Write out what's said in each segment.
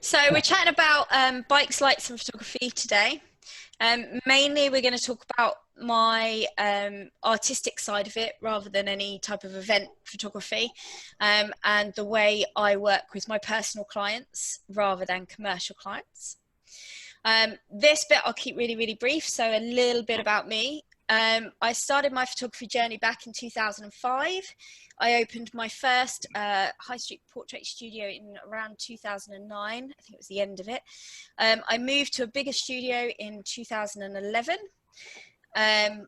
So we're chatting about bikes, lights and photography today. Mainly we're going to talk about my artistic side of it rather than any type of event photography, and the way I work with my personal clients rather than commercial clients. This bit I'll keep really, really brief, so a little bit about me. I started my photography journey back in 2005. I opened my first high street portrait studio in around 2009. I think it was the end of it. I moved to a bigger studio in 2011. I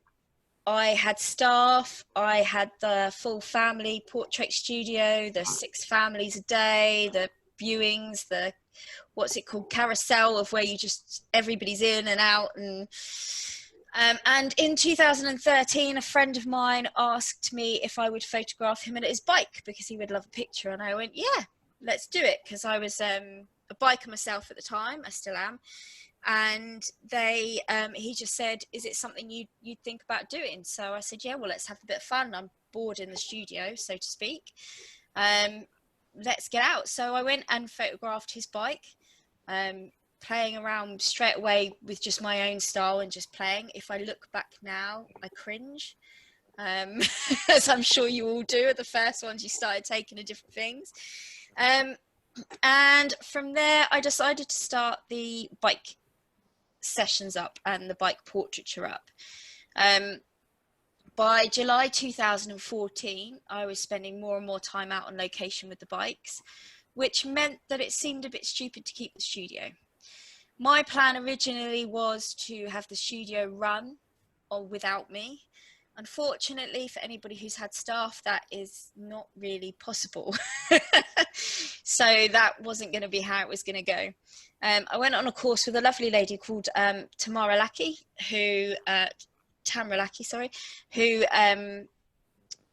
had staff, I had the full family portrait studio, the 6 families a day, the viewings, the what's it called, carousel of where you just, everybody's in and out. And in 2013, a friend of mine asked me if I would photograph him at his bike because he would love a picture. And I went, yeah, let's do it. Because I was a biker myself at the time. I still am. And he just said, is it something you'd think about doing? So I said, yeah, well, let's have a bit of fun. I'm bored in the studio, so to speak. Let's get out. So I went and photographed his bike. Playing around straight away with just my own style and just playing. If I look back now, I cringe, as I'm sure you all do at the first ones you started taking to different things. And from there, I decided to start the bike sessions up and the bike portraiture up. By July 2014, I was spending more and more time out on location with the bikes, which meant that it seemed a bit stupid to keep the studio. My plan originally was to have the studio run or without me. Unfortunately, for anybody who's had staff, that is not really possible. So that wasn't going to be how it was going to go. I went on a course with a lovely lady called Tamara Lackey, Tamara Lackey, sorry, who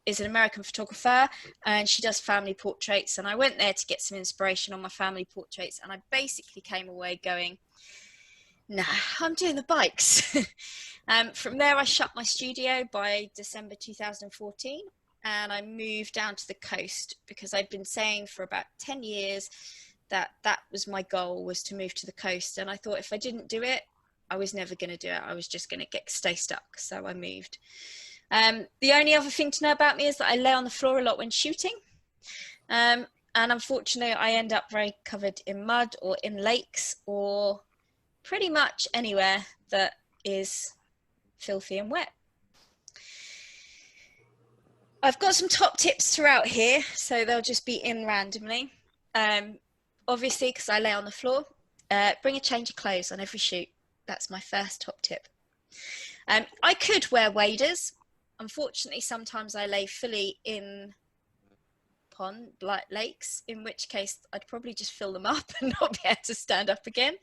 is an American photographer, and she does family portraits. And I went there to get some inspiration on my family portraits, and I basically came away going, nah, I'm doing the bikes. From there, I shut my studio by December 2014, and I moved down to the coast because I'd been saying for about 10 years that that was my goal, was to move to the coast. And I thought if I didn't do it, I was never going to do it. I was just going to stay stuck. So I moved. The only other thing to know about me is that I lay on the floor a lot when shooting. And unfortunately, I end up very covered in mud or in lakes or pretty much anywhere that is filthy and wet. I've got some top tips throughout here, so they'll just be in randomly. Obviously, because I lay on the floor, bring a change of clothes on every shoot. That's my first top tip. I could wear waders. Unfortunately, sometimes I lay fully in lakes, in which case I'd probably just fill them up and not be able to stand up again.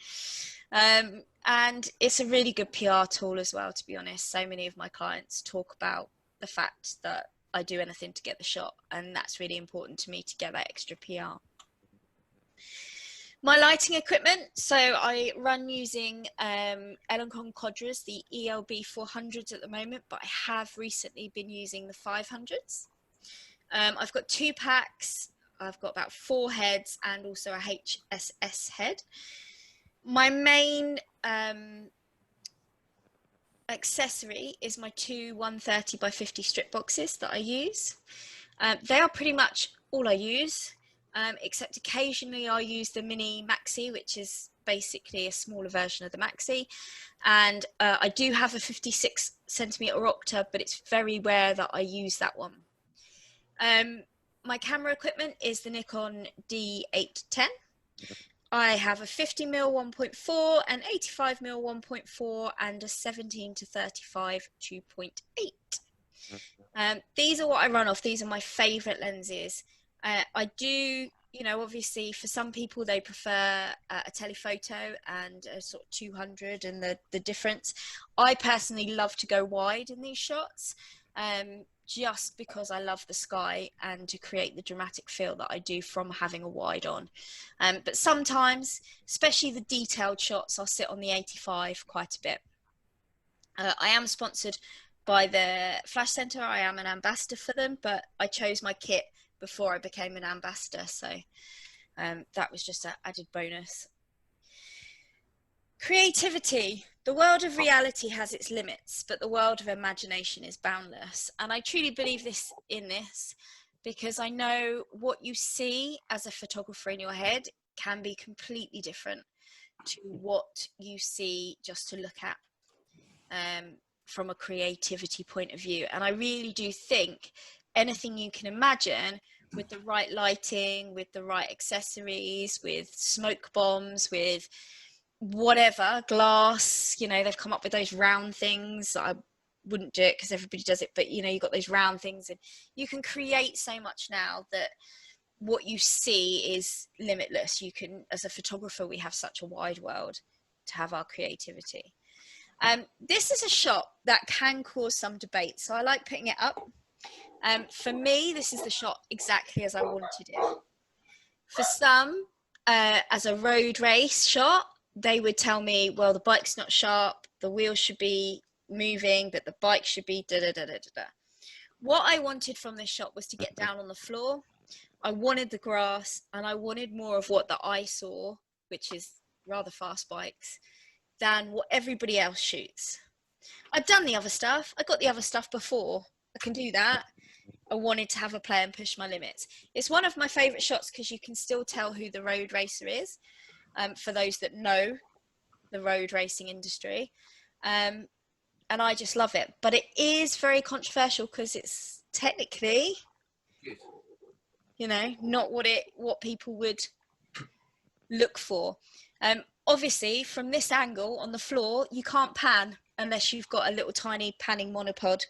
And it's a really good PR tool as well, to be honest. So many of my clients talk about the fact that I do anything to get the shot, and that's really important to me to get that extra PR. My lighting equipment, so I run using Eloncon Codras, the ELB 400s at the moment, but I have recently been using the 500s. I've got 2 packs, I've got about 4 heads and also a HSS head. My main accessory is my 2 130 by 50 strip boxes that I use. They are pretty much all I use, except occasionally I'll use the mini maxi, which is basically a smaller version of the maxi. And I do have a 56cm Opta, but it's very rare that I use that one. My camera equipment is the Nikon D810. I have a 50mm 1.4, an 85mm 1.4, and a 17 to 35 2.8. These are what I run off. These are my favorite lenses. I do, obviously for some people they prefer a telephoto and a sort of 200 and the difference. I personally love to go wide in these shots, just because I love the sky and to create the dramatic feel that I do from having a wide on. But sometimes, especially the detailed shots, I'll sit on the 85 quite a bit. I am sponsored by the Flash Centre. I am an ambassador for them, but I chose my kit before I became an ambassador, so that was just an added bonus. Creativity. The world of reality has its limits, but the world of imagination is boundless. And I truly believe this because I know what you see as a photographer in your head can be completely different to what you see just to look at from a creativity point of view. And I really do think anything you can imagine with the right lighting, with the right accessories, with smoke bombs, with whatever, glass, you know, they've come up with those round things. I wouldn't do it because everybody does it, but you know, you've got those round things and you can create so much now that what you see is limitless. You can, as a photographer, we have such a wide world to have our creativity. This is a shot that can cause some debate, so I like putting it up. For me, this is the shot exactly as I wanted it. For some, as a road race shot, they would tell me, well, the bike's not sharp, the wheels should be moving, but the bike should be da da da da da. What I wanted from this shot was to get down on the floor. I wanted the grass, and I wanted more of what the eye saw, which is rather fast bikes, than what everybody else shoots. I've done the other stuff. I got the other stuff before. I can do that. I wanted to have a play and push my limits. It's one of my favourite shots because you can still tell who the road racer is, for those that know the road racing industry. And I just love it. But it is very controversial because it's technically, you know, not what people would look for. Obviously, from this angle on the floor, you can't pan unless you've got a little tiny panning monopod.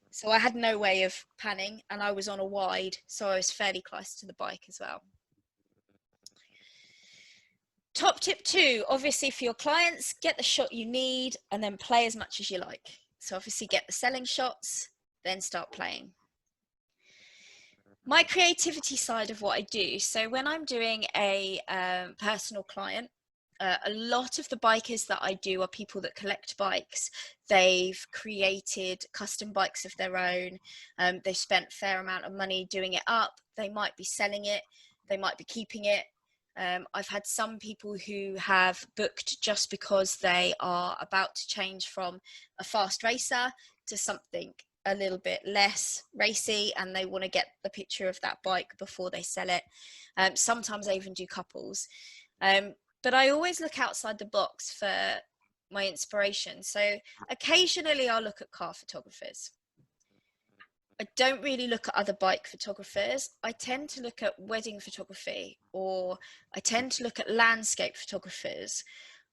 So I had no way of panning, and I was on a wide, so I was fairly close to the bike as well. Top tip 2, obviously for your clients, get the shot you need and then play as much as you like. So obviously get the selling shots, then start playing. My creativity side of what I do. So when I'm doing a personal client, a lot of the bikers that I do are people that collect bikes. They've created custom bikes of their own. They've spent a fair amount of money doing it up. They might be selling it. They might be keeping it. I've had some people who have booked just because they are about to change from a fast racer to something a little bit less racy, and they want to get the picture of that bike before they sell it. Sometimes I even do couples. But I always look outside the box for my inspiration. So occasionally I'll look at car photographers. I don't really look at other bike photographers. I tend to look at wedding photography, or I tend to look at landscape photographers.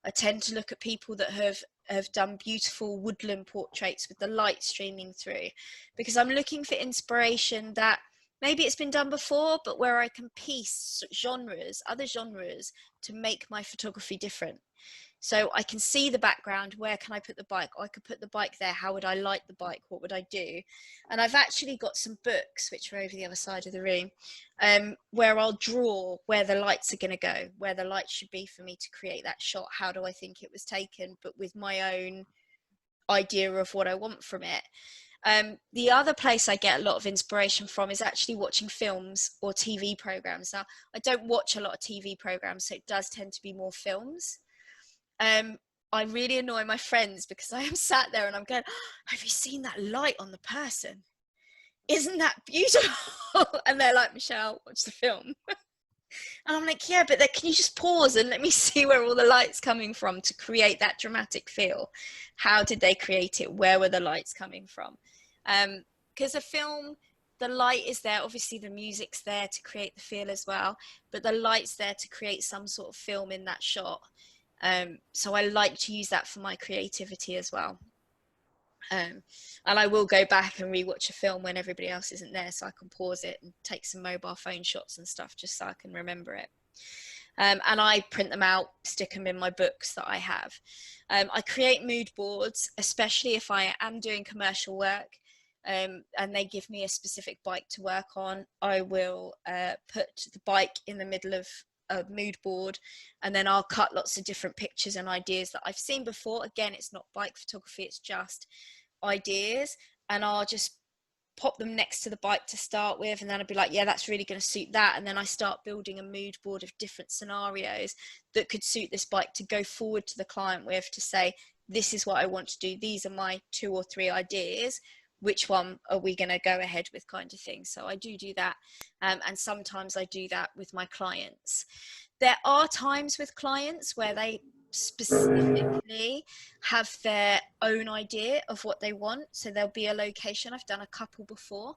I tend to look at people that have done beautiful woodland portraits with the light streaming through, because I'm looking for inspiration that maybe it's been done before, but where I can piece genres, other genres, to make my photography different. So I can see the background. Where can I put the bike? I could put the bike there. How would I light the bike? What would I do? And I've actually got some books, which are over the other side of the room, where I'll draw where the lights are going to go, where the lights should be for me to create that shot. How do I think it was taken, but with my own idea of what I want from it. The other place I get a lot of inspiration from is actually watching films or TV programs. Now, I don't watch a lot of TV programs, so it does tend to be more films. I really annoy my friends because I am sat there and I'm going, oh, have you seen that light on the person? Isn't that beautiful? And they're like, Michelle, watch the film. And I'm like, yeah, but can you just pause and let me see where all the light's coming from to create that dramatic feel? How did they create it? Where were the lights coming from? Because a film, the light is there. Obviously, the music's there to create the feel as well, but the light's there to create some sort of film in that shot. So I like to use that for my creativity as well. And I will go back and rewatch a film when everybody else isn't there, so I can pause it and take some mobile phone shots and stuff just so I can remember it. And I print them out, stick them in my books that I have. I create mood boards, especially if I am doing commercial work, and they give me a specific bike to work on. I will put the bike in the middle of a mood board, and then I'll cut lots of different pictures and ideas that I've seen before. Again, it's not bike photography, it's just ideas, and I'll just pop them next to the bike to start with, and then I'd be like, yeah, that's really going to suit that. And then I start building a mood board of different scenarios that could suit this bike to go forward to the client with, to say, this is what I want to do. These are my 2 or 3 ideas. Which one are we going to go ahead with, kind of thing. So I do that. And sometimes I do that with my clients. There are times with clients where they specifically have their own idea of what they want. So there'll be a location. I've done a couple before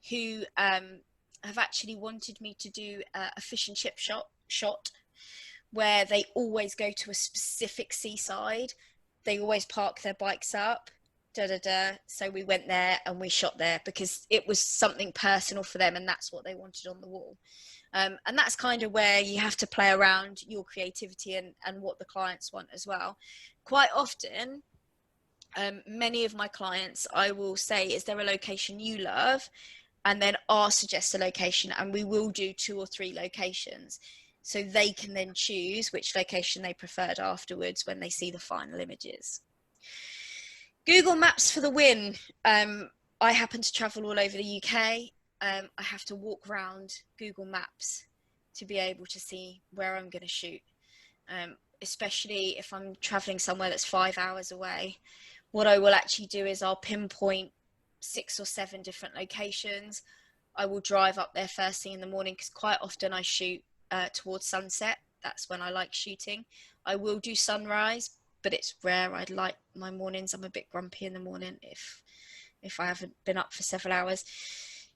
who have actually wanted me to do a fish and chip shot where they always go to a specific seaside. They always park their bikes up. So we went there and we shot there because it was something personal for them, and that's what they wanted on the wall. And that's kind of where you have to play around your creativity and what the clients want as well. Quite often, many of my clients, I will say, is there a location you love? And then I'll suggest a location, and we will do 2 or 3 locations. So they can then choose which location they preferred afterwards when they see the final images. Google Maps for the win. I happen to travel all over the UK. I have to walk around Google Maps to be able to see where I'm going to shoot, especially if I'm traveling somewhere that's 5 hours away. What I will actually do is I'll pinpoint 6 or 7 different locations. I will drive up there first thing in the morning because quite often I shoot towards sunset. That's when I like shooting. I will do sunrise, but it's rare. I'd like my mornings. I'm a bit grumpy in the morning if I haven't been up for several hours.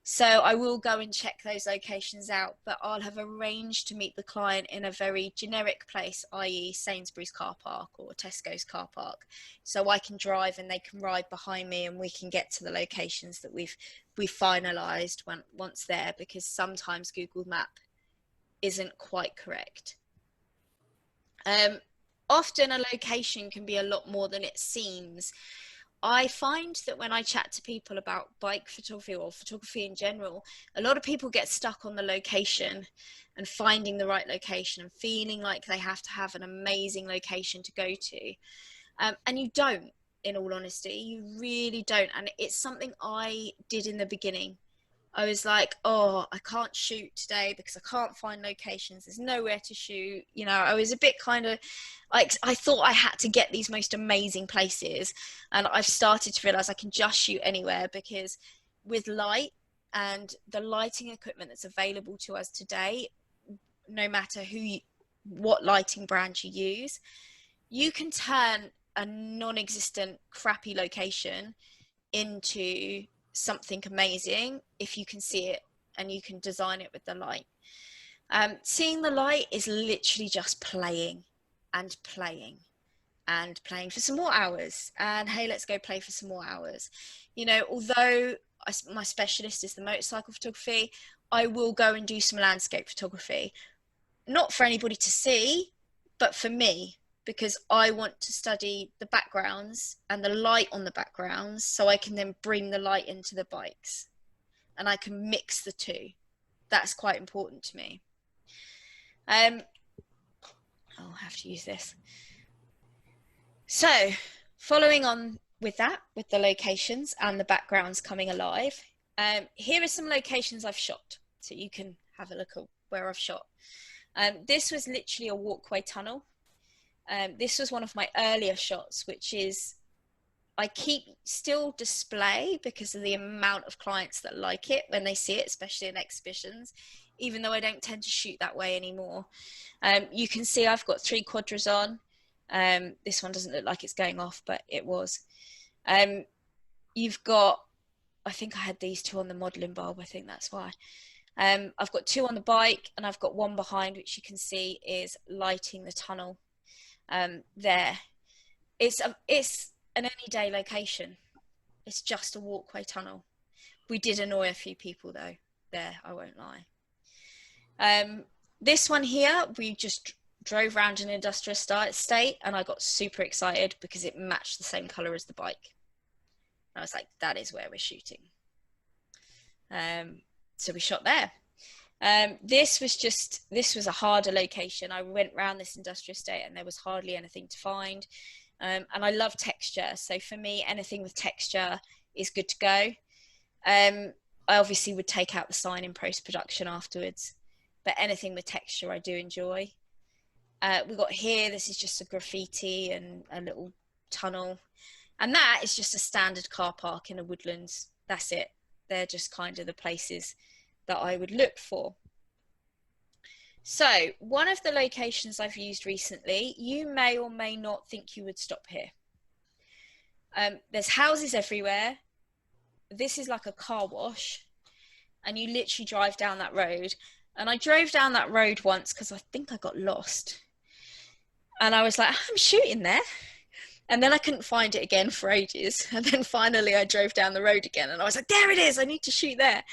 So I will go and check those locations out, but I'll have arranged to meet the client in a very generic place, i.e. Sainsbury's car park or Tesco's car park. So I can drive and they can ride behind me and we can get to the locations that we've finalised once there, because sometimes Google Map isn't quite correct. Often a location can be a lot more than it seems. I find that when I chat to people about bike photography or photography in general, a lot of people get stuck on the location and finding the right location and feeling like they have to have an amazing location to go to. And you don't, in all honesty, you really don't. And it's something I did in the beginning. I was like, oh, I can't shoot today because I can't find locations. There's nowhere to shoot. You know, I was a bit kind of like, I thought I had to get these most amazing places. And I've started to realize I can just shoot anywhere, because with light and the lighting equipment that's available to us today, no matter what lighting brand you use, you can turn a non-existent crappy location into something amazing if you can see it and you can design it with the light. Seeing the light is literally just playing and playing and playing for some more hours, and hey, let's go play for some more hours. You know, although my specialist is the motorcycle photography, I will go and do some landscape photography, not for anybody to see, but for me, because I want to study the backgrounds and the light on the backgrounds, so I can then bring the light into the bikes and I can mix the two. That's quite important to me. I'll have to use this. So following on with that, with the locations and the backgrounds coming alive, here are some locations I've shot, so you can have a look at where I've shot. This was literally a walkway tunnel. This was one of my earlier shots, which is, I keep still display because of the amount of clients that like it when they see it, especially in exhibitions, even though I don't tend to shoot that way anymore. You can see I've got 3 quadras on. This one doesn't look like it's going off, but it was. You've got, I think I had these 2 on the modeling bulb, I think that's why. I've got 2 on the bike, and I've got 1 behind, which you can see is lighting the tunnel. There, it's an any day location. It's just a walkway tunnel. We did annoy a few people though there, I won't lie. This one here, we just drove around an industrial estate, and I got super excited because it matched the same color as the bike. And I was like, that is where we're shooting. So we shot there. This was a harder location. I went around this industrial estate and there was hardly anything to find. And I love texture. So for me, anything with texture is good to go. I obviously would take out the sign in post-production afterwards, but anything with texture I do enjoy. We got here, this is just a graffiti and a little tunnel. And that is just a standard car park in the woodlands. That's it. They're just kind of the places that I would look for. So one of the locations I've used recently, you may or may not think you would stop here. There's houses everywhere. This is like a car wash, and you literally drive down that road. And I drove down that road once because I think I got lost. And I was like, I'm shooting there. And then I couldn't find it again for ages. And then finally I drove down the road again and I was like, there it is, I need to shoot there.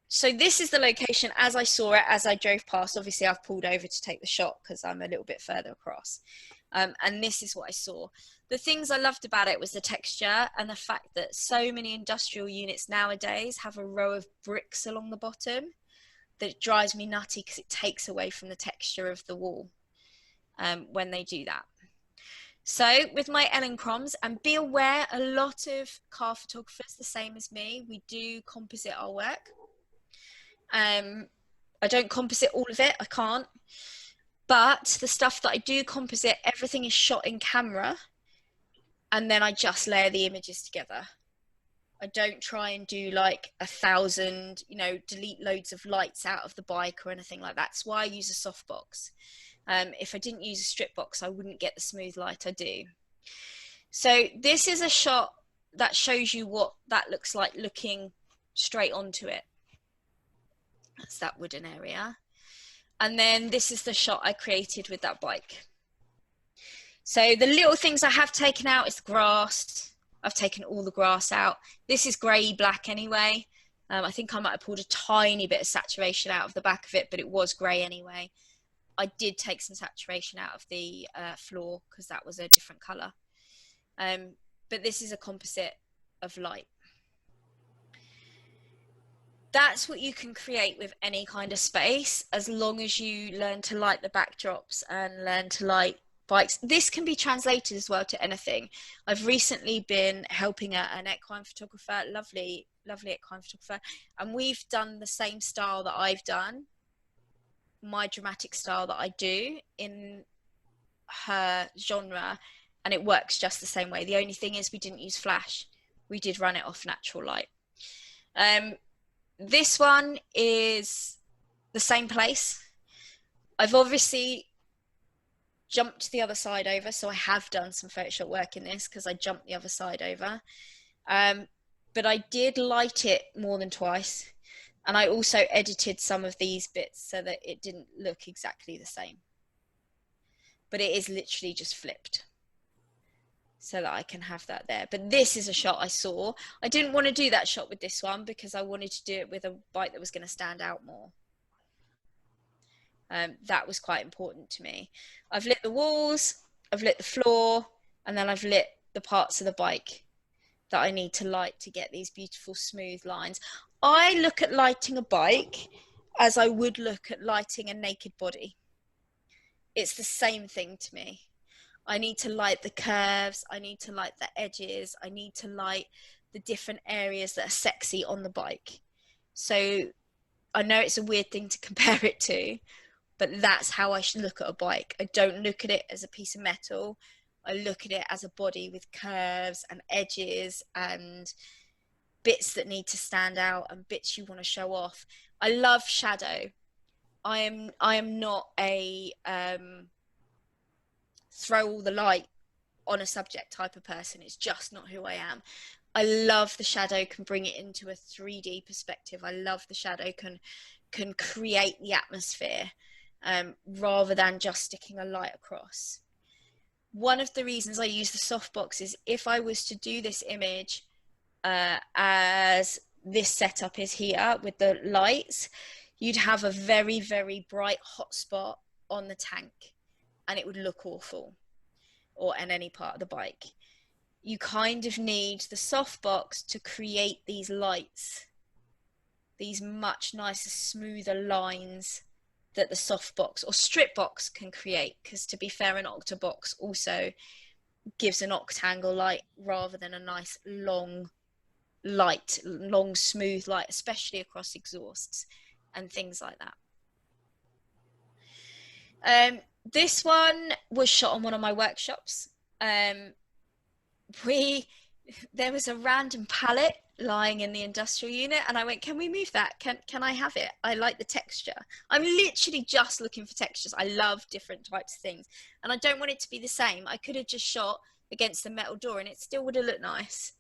So this is the location as I saw it, as I drove past. Obviously I've pulled over to take the shot because I'm a little bit further across. And this is what I saw. The things I loved about it was the texture and the fact that so many industrial units nowadays have a row of bricks along the bottom that drives me nutty because it takes away from the texture of the wall when they do that. So with my Ellenchroms, and be aware, a lot of car photographers, the same as me, we do composite our work. I don't composite all of it, I can't. But the stuff that I do composite, everything is shot in camera, and then I just layer the images together. I don't try and do like 1,000, you know, delete loads of lights out of the bike or anything like that. That's why I use a softbox. If I didn't use a strip box, I wouldn't get the smooth light I do. So this is a shot that shows you what that looks like looking straight onto it. That's that wooden area. And then this is the shot I created with that bike. So the little things I have taken out is the grass. I've taken all the grass out. This is grey black anyway. I think I might have pulled a tiny bit of saturation out of the back of it, but it was grey anyway. I did take some saturation out of the floor because that was a different colour. But this is a composite of light. That's what you can create with any kind of space, as long as you learn to light the backdrops and learn to light bikes. This can be translated as well to anything. I've recently been helping an equine photographer, lovely equine photographer, and we've done the same style that I've done, my dramatic style that I do in her genre, and it works just the same way. The only thing is we didn't use flash. We did run it off natural light. This one is the same place. I've obviously jumped the other side over, so I have done some Photoshop work in this because I jumped the other side over. But I did light it more than twice. And I also edited some of these bits so that it didn't look exactly the same. But it is literally just flipped so that I can have that there. But this is a shot I saw. I didn't want to do that shot with this one because I wanted to do it with a bike that was going to stand out more. That was quite important to me. I've lit the walls, I've lit the floor, and then I've lit the parts of the bike that I need to light to get these beautiful smooth lines. I look at lighting a bike as I would look at lighting a naked body. It's the same thing to me. I need to light the curves, I need to light the edges, I need to light the different areas that are sexy on the bike. So I know it's a weird thing to compare it to, but that's how I should look at a bike. I don't look at it as a piece of metal. I look at it as a body with curves and edges and bits that need to stand out and bits you want to show off. I love shadow. I am not a throw all the light on a subject type of person. It's just not who I am. I love the shadow can bring it into a 3D perspective. I love the shadow can create the atmosphere rather than just sticking a light across. One of the reasons I use the softbox is if I was to do this image as this setup is here with the lights, you'd have a very, very bright hot spot on the tank and it would look awful, or in any part of the bike. You kind of need the softbox to create these lights, these much nicer, smoother lines that the softbox or strip box can create, because to be fair, an octabox also gives an octangle light rather than a nice long light, long, smooth light, especially across exhausts and things like that. This one was shot on one of my workshops. There was a random pallet lying in the industrial unit, and I went, can we move that? Can I have it? I like the texture. I'm literally just looking for textures. I love different types of things, and I don't want it to be the same. I could have just shot against the metal door and it still would have looked nice,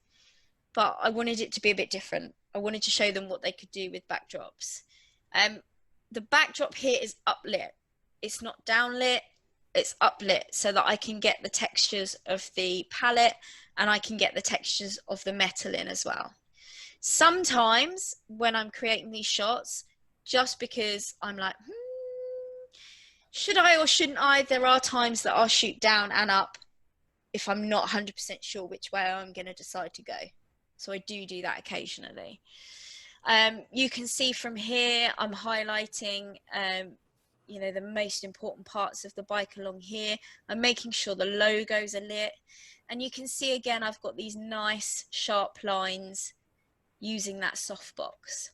but I wanted it to be a bit different. I wanted to show them what they could do with backdrops. The backdrop here is uplit. It's not downlit, it's uplit, so that I can get the textures of the palette and I can get the textures of the metal in as well. Sometimes when I'm creating these shots, just because I'm like, should I or shouldn't I, there are times that I'll shoot down and up if I'm not 100% sure which way I'm going to decide to go. So I do that occasionally. You can see from here, I'm highlighting, you know, the most important parts of the bike along here. I'm making sure the logos are lit. And you can see again, I've got these nice sharp lines using that softbox.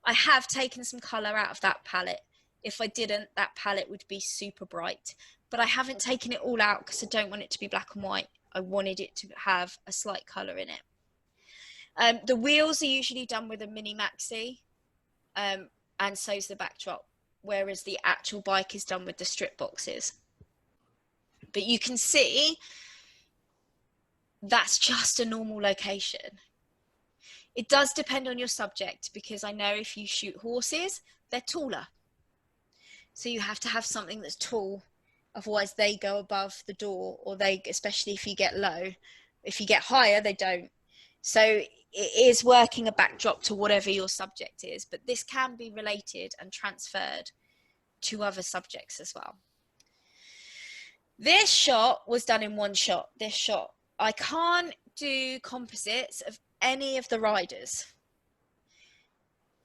I have taken some color out of that palette. If I didn't, that palette would be super bright. But I haven't taken it all out because I don't want it to be black and white. I wanted it to have a slight color in it. The wheels are usually done with a mini maxi, and so's the backdrop, whereas the actual bike is done with the strip boxes. But you can see that's just a normal location. It does depend on your subject, because I know if you shoot horses, they're taller. So you have to have something that's tall, otherwise they go above the door, or they, especially if you get low. If you get higher, they don't. So it is working a backdrop to whatever your subject is, but this can be related and transferred to other subjects as well. This shot was done in one shot. This shot, I can't do composites of any of the riders.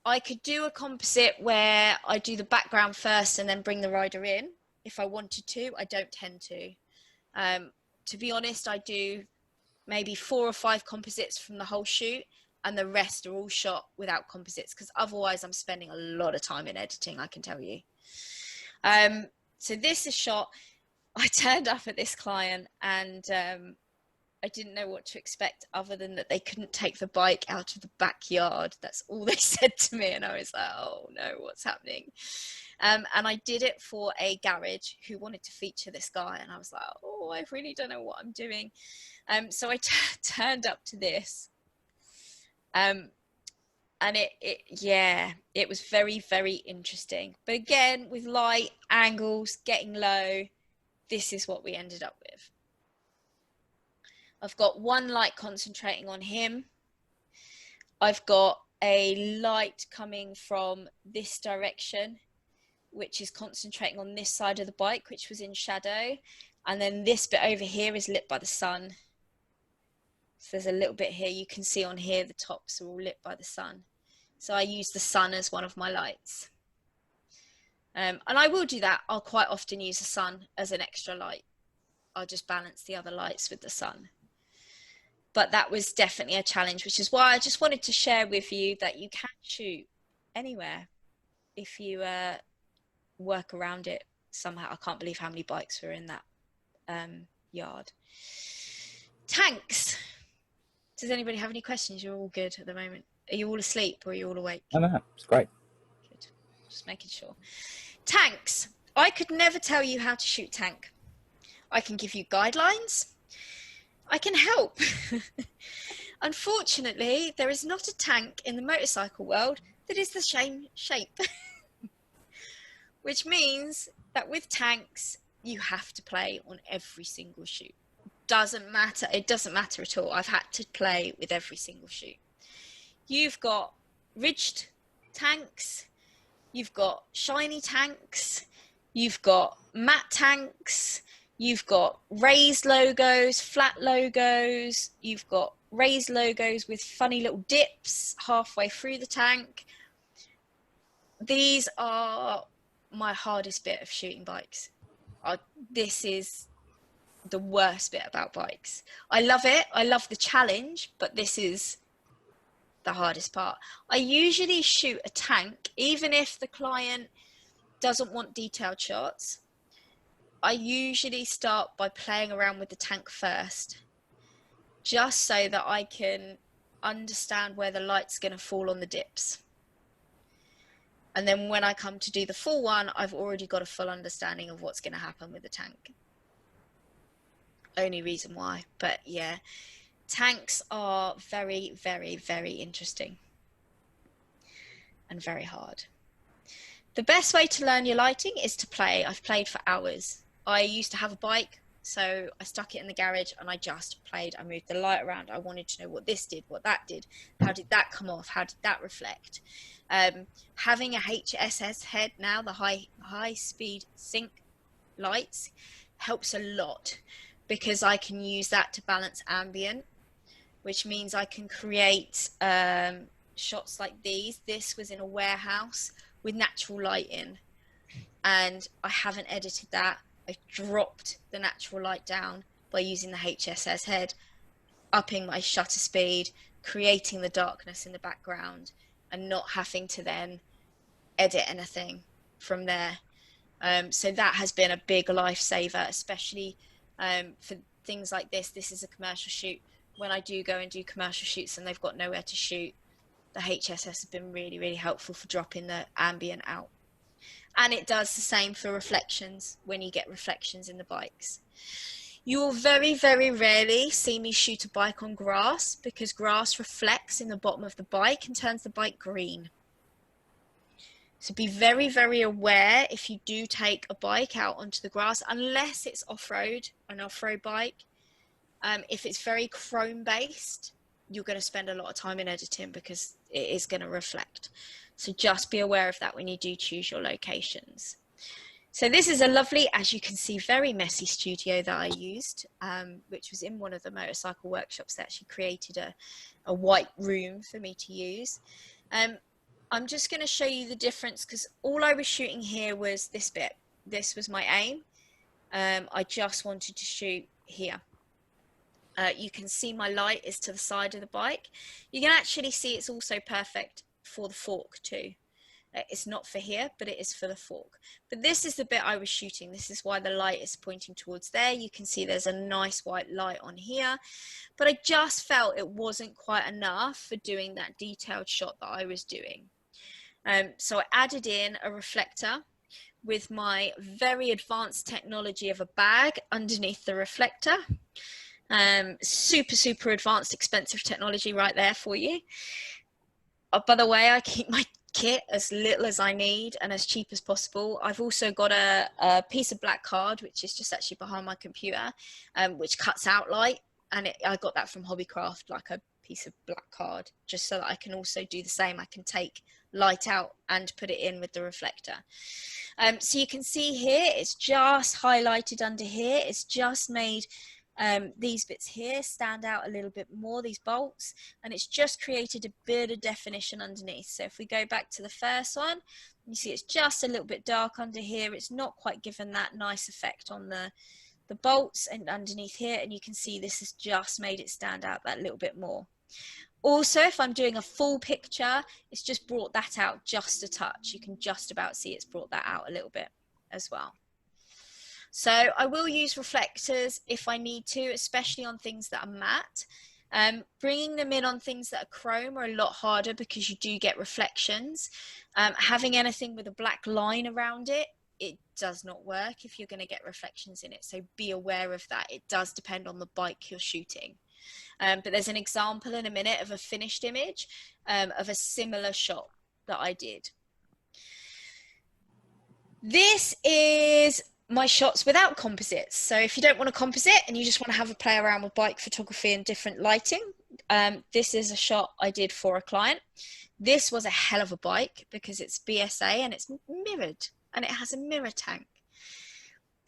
I could do a composite where I do the background first and then bring the rider in if I wanted to. I don't tend to. To be honest, I do maybe 4 or 5 composites from the whole shoot, and the rest are all shot without composites, because otherwise I'm spending a lot of time in editing, I can tell you. So this is shot. I turned up at this client and I didn't know what to expect, other than that they couldn't take the bike out of the backyard. That's all they said to me. And I was like, oh no, what's happening? And I did it for a garage who wanted to feature this guy. And I was like, oh, I really don't know what I'm doing. So I turned up to this. And it was very, very interesting. But again, with light, angles, getting low, this is what we ended up with. I've got one light concentrating on him. I've got a light coming from this direction, which is concentrating on this side of the bike, which was in shadow. And then this bit over here is lit by the sun. So there's a little bit here. You can see on here, the tops are all lit by the sun. So I use the sun as one of my lights. And I will do that. I'll quite often use the sun as an extra light. I'll just balance the other lights with the sun. But that was definitely a challenge, which is why I just wanted to share with you that you can shoot anywhere if you work around it somehow. I can't believe how many bikes were in that yard. Tanks. Does anybody have any questions? You're all good at the moment. Are you all asleep or are you all awake? No, it's great. Good. Just making sure. Tanks. I could never tell you how to shoot tank. I can give you guidelines. I can help. Unfortunately, there is not a tank in the motorcycle world that is the same shape. Which means that with tanks, you have to play on every single shoot. Doesn't matter. It doesn't matter at all. I've had to play with every single shoot. You've got ridged tanks. You've got shiny tanks. You've got matte tanks. You've got raised logos, flat logos. You've got raised logos with funny little dips halfway through the tank. These are my hardest bit of shooting bikes. This is the worst bit about bikes. I love it. I love the challenge, but this is the hardest part. I usually shoot a tank, even if the client doesn't want detailed shots. I usually start by playing around with the tank first, just so that I can understand where the light's going to fall on the dips. And then when I come to do the full one, I've already got a full understanding of what's going to happen with the tank. Only reason why. But yeah, tanks are very, very, very interesting and very hard. The best way to learn your lighting is to play. I've played for hours. I used to have a bike, so I stuck it in the garage and I just played. I moved the light around. I wanted to know what this did, what that did. How did that come off? How did that reflect? Having a HSS head now, the high speed sync lights, helps a lot, because I can use that to balance ambient, which means I can create shots like these. This was in a warehouse with natural light in, and I haven't edited that. I dropped the natural light down by using the HSS head, upping my shutter speed, creating the darkness in the background, and not having to then edit anything from there. So that has been a big lifesaver, especially for things like this. This is a commercial shoot. When I do go and do commercial shoots and they've got nowhere to shoot, the HSS has been really, really helpful for dropping the ambient out. And it does the same for reflections when you get reflections in the bikes. You will very, very rarely see me shoot a bike on grass, because grass reflects in the bottom of the bike and turns the bike green. So be very, very aware if you do take a bike out onto the grass, unless it's off-road, an off-road bike. If it's very chrome based, you're going to spend a lot of time in editing because it is going to reflect. So just be aware of that when you do choose your locations. So this is a lovely, as you can see, very messy studio that I used, which was in one of the motorcycle workshops that actually created a white room for me to use. I'm just going to show you the difference, because all I was shooting here was this bit. This was my aim. I just wanted to shoot here. You can see my light is to the side of the bike. You can actually see it's also perfect for the fork too. It's not for here, but it is for the fork. But this is the bit I was shooting. This is why the light is pointing towards there. You can see there's a nice white light on here. But I just felt it wasn't quite enough for doing that detailed shot that I was doing. So I added in a reflector with my very advanced technology of a bag underneath the reflector. Super advanced, expensive technology right there for you. By the way, I keep my kit as little as I need and as cheap as possible. I've also got a piece of black card, which is just actually behind my computer, which cuts out light, and I got that from Hobbycraft, like a piece of black card, just so that I can also do the same. I can take light out and put it in with the reflector. So you can see here, it's just highlighted under here. It's just made these bits here stand out a little bit more, these bolts, and it's just created a bit of definition underneath. So if we go back to the first one, you see it's just a little bit dark under here. It's not quite given that nice effect on the bolts and underneath here, and you can see this has just made it stand out that little bit more. Also, if I'm doing a full picture, it's just brought that out just a touch. You can just about see it's brought that out a little bit as well. So I will use reflectors if I need to, especially on things that are matte. Bringing them in on things that are chrome are a lot harder because you do get reflections. Having anything with a black line around it, it does not work if you're going to get reflections in it. So be aware of that. It does depend on the bike you're shooting. But there's an example in a minute of a finished image of a similar shot that I did. This is my shots without composites. So if you don't want a composite and you just want to have a play around with bike photography and different lighting, this is a shot I did for a client. This was a hell of a bike because it's BSA and it's mirrored and it has a mirror tank.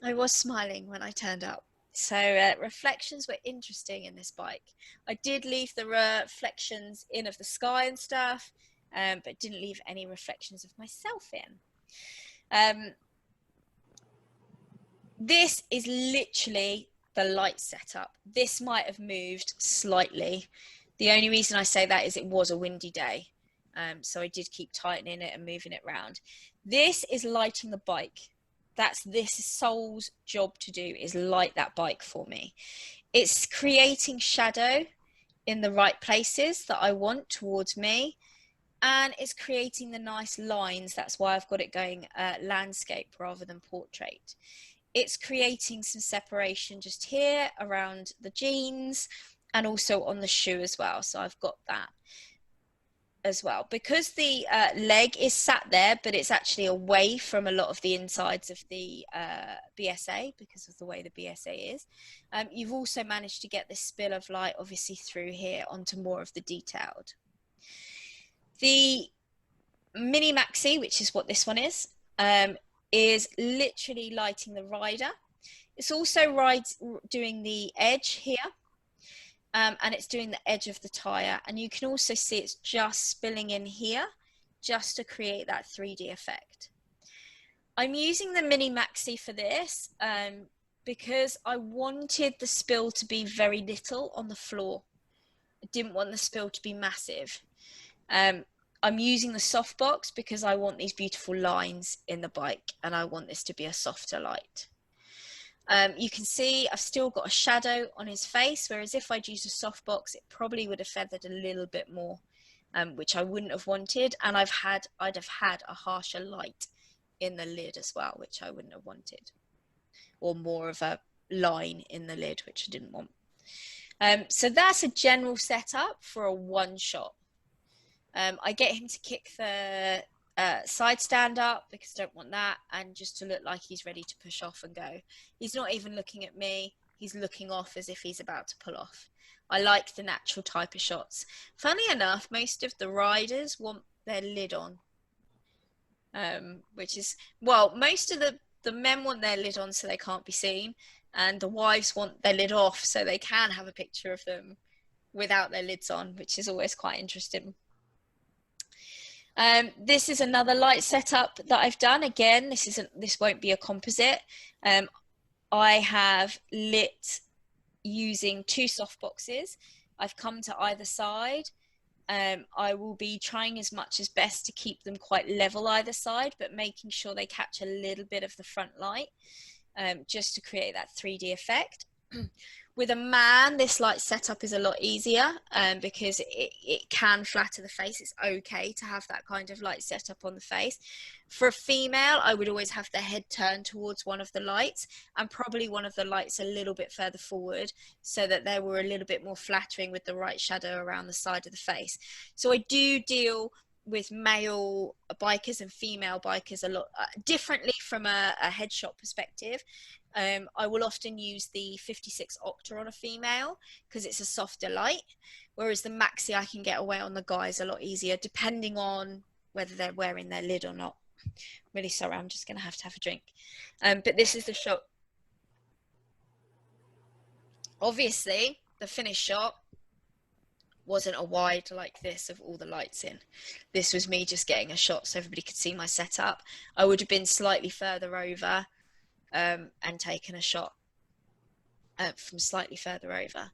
I was smiling when I turned up. So reflections were interesting in this bike. I did leave the reflections in of the sky and stuff, but didn't leave any reflections of myself in. This is literally the light setup. This might have moved slightly The only reason I say that is it was a windy day. So I did keep tightening it and moving it around. This is lighting the bike. That's this sole's job to do, is light that bike for me. It's creating shadow in the right places that I want towards me, and it's creating the nice lines. That's why I've got it going landscape rather than portrait. It's creating some separation just here around the jeans and also on the shoe as well. So I've got that as well, because the leg is sat there, but it's actually away from a lot of the insides of the BSA because of the way the BSA is. You've also managed to get this spill of light obviously through here onto more of the detailed. The mini maxi, which is what this one is literally lighting the rider. It's also doing the edge here. And it's doing the edge of the tire, and you can also see it's just spilling in here just to create that 3D effect. I'm using the mini maxi for this because I wanted the spill to be very little on the floor. I didn't want the spill to be massive. I'm using the softbox because I want these beautiful lines in the bike, and I want this to be a softer light. You can see I've still got a shadow on his face, whereas if I'd used a softbox, it probably would have feathered a little bit more, which I wouldn't have wanted. And I'd have had a harsher light in the lid as well, which I wouldn't have wanted, or more of a line in the lid, which I didn't want. So that's a general setup for a one shot. I get him to kick the side stand up because I don't want that, and just to look like he's ready to push off and go. He's not even looking at me, he's looking off as if he's about to pull off. I like the natural type of shots. Funny enough, most of the riders want their lid on, which is, well, most of the men want their lid on so they can't be seen, and the wives want their lid off so they can have a picture of them without their lids on, which is always quite interesting. This is another light setup that I've done. Again, this won't be a composite. I have lit using two soft boxes. I've come to either side. I will be trying as much as best to keep them quite level either side, but making sure they catch a little bit of the front light, just to create that 3D effect. With a man, this light setup is a lot easier because it can flatter the face. It's okay to have that kind of light setup on the face. For a female, I would always have the head turned towards one of the lights, and probably one of the lights a little bit further forward so that they were a little bit more flattering with the right shadow around the side of the face. So I do deal with male bikers and female bikers a lot differently from a headshot perspective. I will often use the 56 octa on a female because it's a softer light, whereas the maxi I can get away on the guys a lot easier depending on whether they're wearing their lid or not. Really sorry, I'm just gonna have to have a drink. But this is the shot. Obviously the finished shot wasn't a wide like this of all the lights in. This was me just getting a shot so everybody could see my setup. I would have been slightly further over and taken a shot from slightly further over.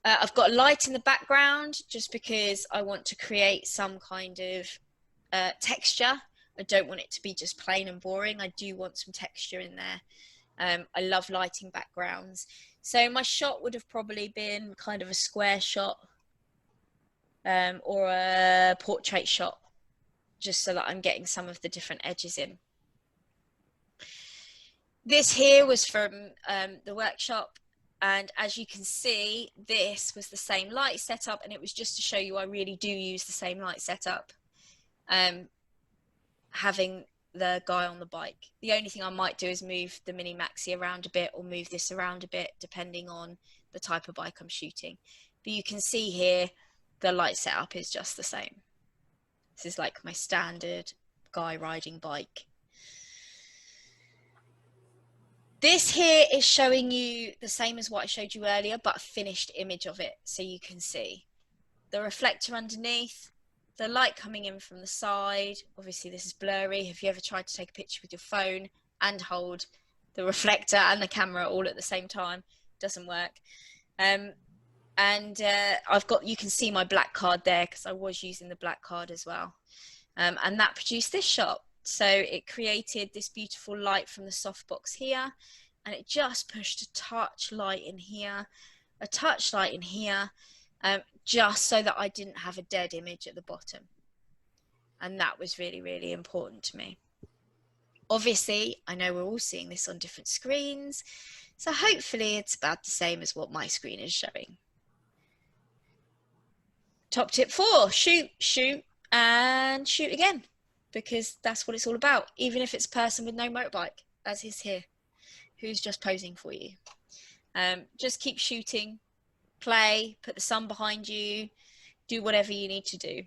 I've got a light in the background just because I want to create some kind of texture. I don't want it to be just plain and boring. I do want some texture in there. I love lighting backgrounds. So my shot would have probably been kind of a square shot or a portrait shot, just so that I'm getting some of the different edges in. This here was from the workshop, and as you can see, this was the same light setup, and it was just to show you I really do use the same light setup, having the guy on the bike. The only thing I might do is move the mini maxi around a bit or move this around a bit depending on the type of bike I'm shooting. But you can see here the light setup is just the same. This is like my standard guy riding bike. This here is showing you the same as what I showed you earlier, but a finished image of it, so you can see the reflector underneath, the light coming in from the side. Obviously this is blurry. Have you ever tried to take a picture with your phone and hold the reflector and the camera all at the same time? Doesn't work. And you can see my black card there because I was using the black card as well. And that produced this shot. So it created this beautiful light from the softbox here, and it just pushed a touch light in here, a touch light in here, just so that I didn't have a dead image at the bottom. And that was really, really important to me. Obviously, I know we're all seeing this on different screens, so hopefully it's about the same as what my screen is showing. Top tip 4, shoot, and shoot again, because that's what it's all about, even if it's a person with no motorbike, as is here, who's just posing for you. Just keep shooting, play, put the sun behind you, do whatever you need to do.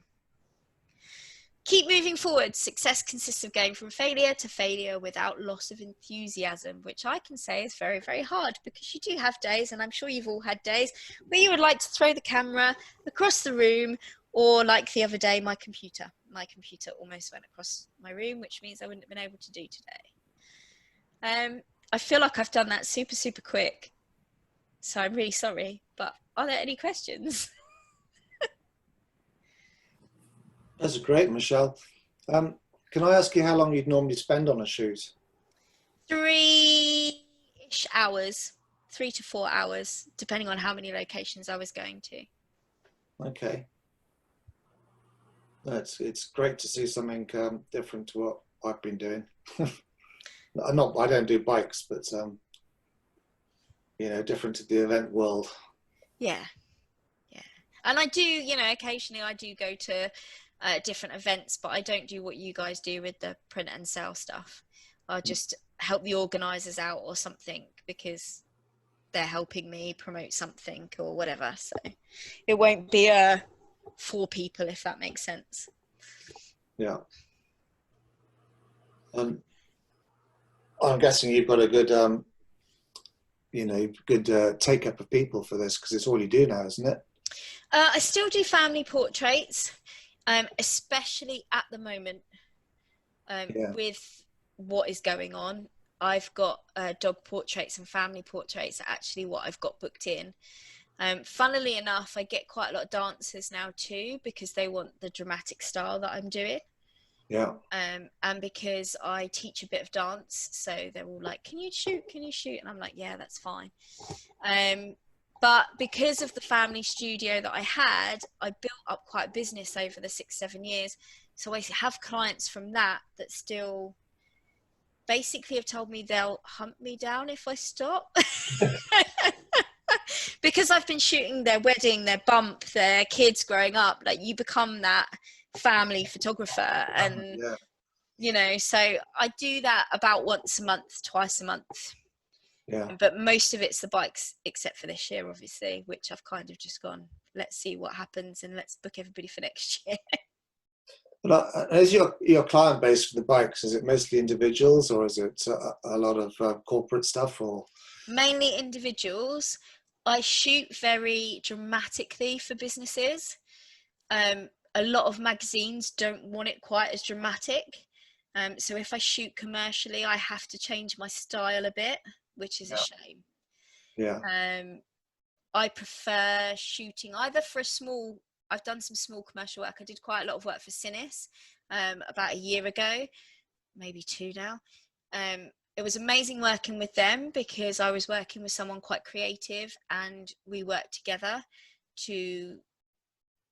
Keep moving forward. Success consists of going from failure to failure without loss of enthusiasm, which I can say is very, very hard, because you do have days, and I'm sure you've all had days, where you would like to throw the camera across the room, or like the other day, my computer almost went across my room, which means I wouldn't have been able to do today. I feel like I've done that super, super quick, so I'm really sorry, but are there any questions? That's great, Michelle. Can I ask you how long you'd normally spend on a shoot? 3-ish hours, 3 to 4 hours, depending on how many locations I was going to. Okay. It's great to see something different to what I've been doing. I don't do bikes, but you know, different to the event world. Yeah. And I do, occasionally I do go to different events, but I don't do what you guys do with the print and sell stuff. I'll just help the organisers out or something, because they're helping me promote something or whatever. So it won't be for people, if that makes sense. Yeah. I'm guessing you've got a good, good take up of people for this, because it's all you do now, isn't it? I still do family portraits, especially at the moment with what is going on. I've got dog portraits and family portraits are actually what I've got booked in. Funnily enough, I get quite a lot of dancers now too, because they want the dramatic style that I'm doing. Yeah. And because I teach a bit of dance, so they're all like, can you shoot? And I'm like, yeah, that's fine. But because of the family studio that I had, I built up quite a business over the 6-7 years. So I have clients from that still basically have told me they'll hunt me down if I stop. Because I've been shooting their wedding, their bump, their kids growing up. Like, you become that family photographer. And, so I do that about once a month, twice a month. Yeah. But most of it's the bikes, except for this year, obviously, which I've kind of just gone, let's see what happens and let's book everybody for next year. But is your client base for the bikes, is it mostly individuals, or is it a lot of corporate stuff? Or mainly individuals. I shoot very dramatically for businesses. A lot of magazines don't want it quite as dramatic. So if I shoot commercially, I have to change my style a bit, which is a shame. Yeah. I prefer shooting either for I've done some small commercial work. I did quite a lot of work for Sinis about a year ago, maybe 2 now. It was amazing working with them, because I was working with someone quite creative, and we worked together to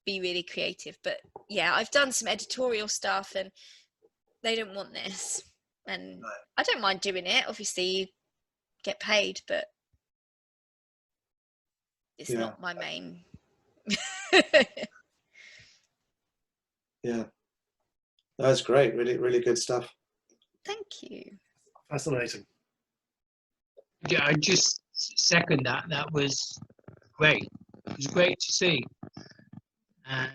be really creative. But yeah, I've done some editorial stuff, and they didn't want this, and I don't mind doing it. Obviously you get paid, but it's not my main. Yeah, that's great. Really, really good stuff. Thank you. Fascinating. Yeah, I just second that. That was great. It was great to see, and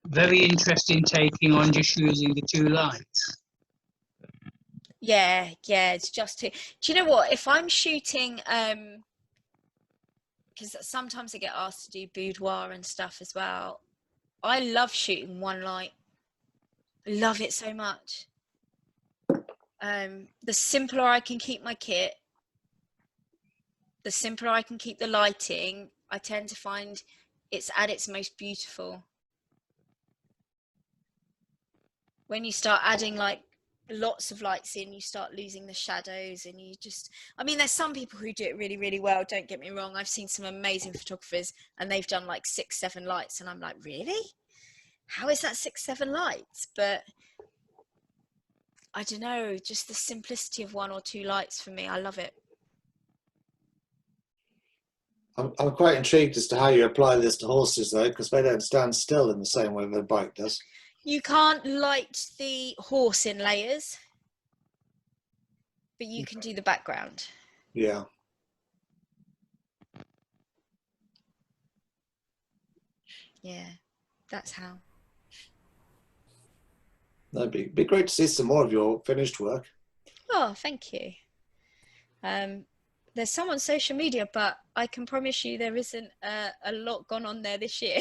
very interesting taking on just using the 2 lines. Yeah, it's just do you know what, if I'm shooting because sometimes I get asked to do boudoir and stuff as well, I love shooting 1 light. I love it so much. The simpler I can keep my kit, the simpler I can keep the lighting, I tend to find it's at its most beautiful. When you start adding like lots of lights in, you start losing the shadows, and you just, I mean, there's some people who do it really, really well, don't get me wrong. I've seen some amazing photographers and they've done like 6, 7 lights, and I'm like, really? How is that 6, 7 lights? But I don't know, just the simplicity of 1 or 2 lights for me, I love it. I'm quite intrigued as to how you apply this to horses, though, because they don't stand still in the same way the bike does. You can't light the horse in layers, but you can do the background. Yeah. Yeah, that's how. That'd be great to see some more of your finished work. Oh, thank you. There's some on social media, but I can promise you there isn't a lot gone on there this year.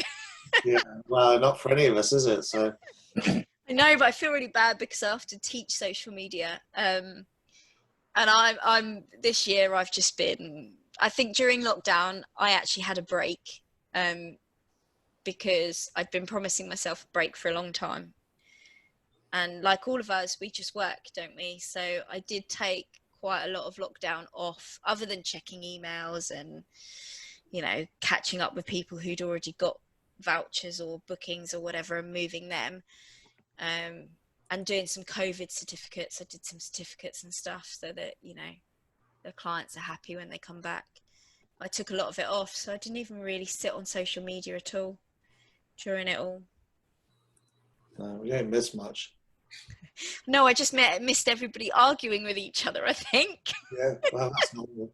Yeah, well, not for any of us, is it? So I know, but I feel really bad because I have to teach social media. And I'm this year I've just been, I think during lockdown I actually had a break, because I'd been promising myself a break for a long time. And like all of us, we just work, don't we? So I did take quite a lot of lockdown off, other than checking emails and, you know, catching up with people who'd already got vouchers or bookings or whatever and moving them, and doing some COVID certificates. I did some certificates and stuff so that, you know, the clients are happy when they come back. I took a lot of it off, so I didn't even really sit on social media at all during it all. no, we don't miss much. No, I just missed everybody arguing with each other, I think. Yeah, well, that's normal.